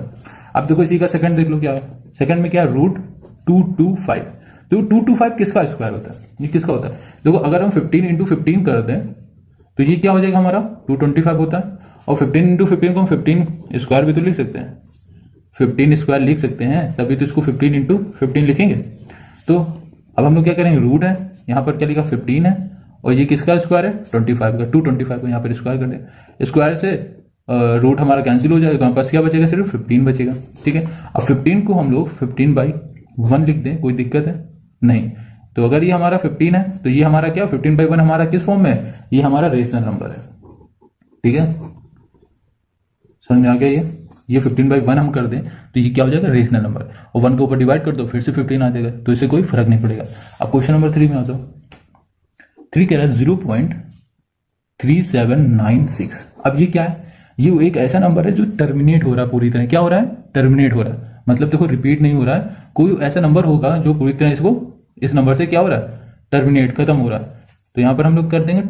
अब देखो इसी का सेकंड देख लो क्या है, सेकंड में क्या है रूट 225। तो 225 किसका स्क्वायर होता है, ये किसका होता है। देखो अगर हम 15 इंटू 15 कर दें तो ये क्या हो जाएगा हमारा 225 होता है, और 15 इंटू 15 को हम 15 स्क्वायर भी तो लिख सकते हैं, 15 स्क्वायर लिख सकते हैं, तभी तो इसको 15 इंटू 15 लिखेंगे। तो अब हम लोग क्या करेंगे, रूट है यहाँ पर क्या लिखा 15 है, और ये किसका स्क्वायर है 25 का, 225 को यहाँ पर स्क्वायर कर दे, स्क्वायर से रूट हमारा कैंसिल हो जाएगा, तो हमारे पास क्या बचेगा, सिर्फ 15 बचेगा, ठीक है। अब 15 को हम लोग 15/1 लिख दें, कोई दिक्कत है नहीं। तो अगर ये हमारा 15 है तो ये हमारा क्या 15/1 हमारा किस फॉर्म में है, ये हमारा रेशनल नंबर है, ठीक है। समझ में आ गया, ये 15/1 हम कर दें तो ये क्या हो जाएगा रेशनल नंबर, और 1 के ऊपर डिवाइड कर दो फिर से 15 आ जाएगा, तो इससे कोई फर्क नहीं पड़ेगा। अब क्वेश्चन नंबर 3 में आ जाओ। 3 कह रहा है 0.3796। अब ये क्या है, ये एक ऐसा नंबर है जो टर्मिनेट हो रहा है पूरी तरह, क्या हो रहा है, टर्मिनेट हो रहा है, मतलब देखो रिपीट नहीं हो रहा है। कोई ऐसा नंबर होगा जो पूरी तरह इसको इस नंबर से क्या हो रहा है, टर्मिनेट, खत्म हो रहा है। तो यहां पर हम लोग कर देंगे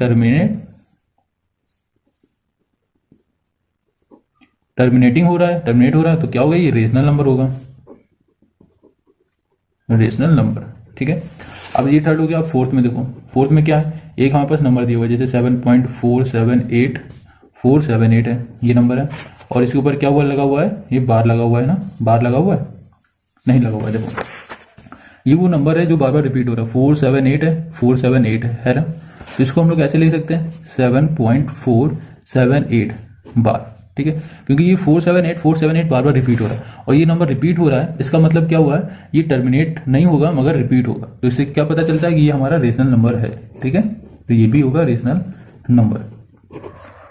टर्मिनेटिंग हो रहा है, टर्मिनेट हो रहा है, तो क्या होगा, ये रेशनल नंबर होगा, रेशनल नंबर, ठीक है। अब ये थर्ड हो गया। अब फोर्थ में देखो, फोर्थ में क्या है, एक हमारे पास नंबर दिया हुआ है, जैसे 7.478478 है, ये नंबर है, और इसके ऊपर क्या हुआ लगा हुआ है, ये बार लगा हुआ है ना, बार लगा हुआ है, नहीं लगा हुआ है, देखो ये वो नंबर है जो बार बार रिपीट हो रहा है, 478 है, 478 है ना। तो इसको हम लोग ऐसे लिख सकते हैं 7.478 बार, ठीक है, क्योंकि ये 478 बार बार रिपीट हो रहा है, और ये नंबर रिपीट हो रहा है, इसका मतलब क्या हुआ है, ये टर्मिनेट नहीं होगा मगर रिपीट होगा। तो इससे क्या पता चलता है कि ये हमारा रेशनल नंबर है, ठीक है, तो ये भी होगा रेशनल नंबर,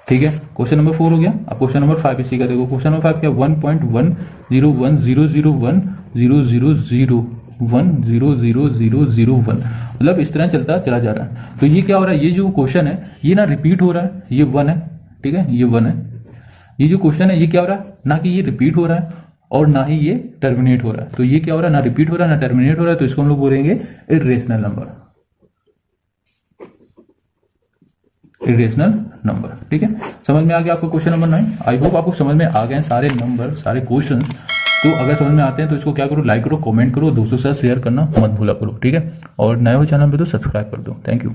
ठीक है। क्वेश्चन नंबर 4 हो गया। अब क्वेश्चन नंबर 5 इसी का देखो, क्वेश्चन नंबर 5 क्या 1.1010010001 मतलब इस तरह चलता चला जा रहा है। तो ये क्या हो रहा है, ये जो क्वेश्चन है ये ना रिपीट हो रहा है, ये 1 है, ठीक है, ये 1 है। ये जो क्वेश्चन है ये क्या हो रहा है, ना कि ये रिपीट हो रहा है और ना ही ये टर्मिनेट हो रहा है। तो ये क्या हो रहा है, ना रिपीट हो रहा है ना टर्मिनेट हो रहा है, तो इसको हम लोग बोलेंगे इरेशनल नंबर, इरेशनल नंबर, ठीक है। समझ में आ गया आपको क्वेश्चन नंबर 9। आई होप आपको समझ में आ गए सारे नंबर, सारे क्वेश्चन। तो अगर समझ में आते हैं तो इसको क्या करो, लाइक करो, कमेंट करो, दोस्तों के साथ शेयर करना मत भूला करो, ठीक है। और नए हो चैनल पे तो सब्सक्राइब कर दो। Thank you.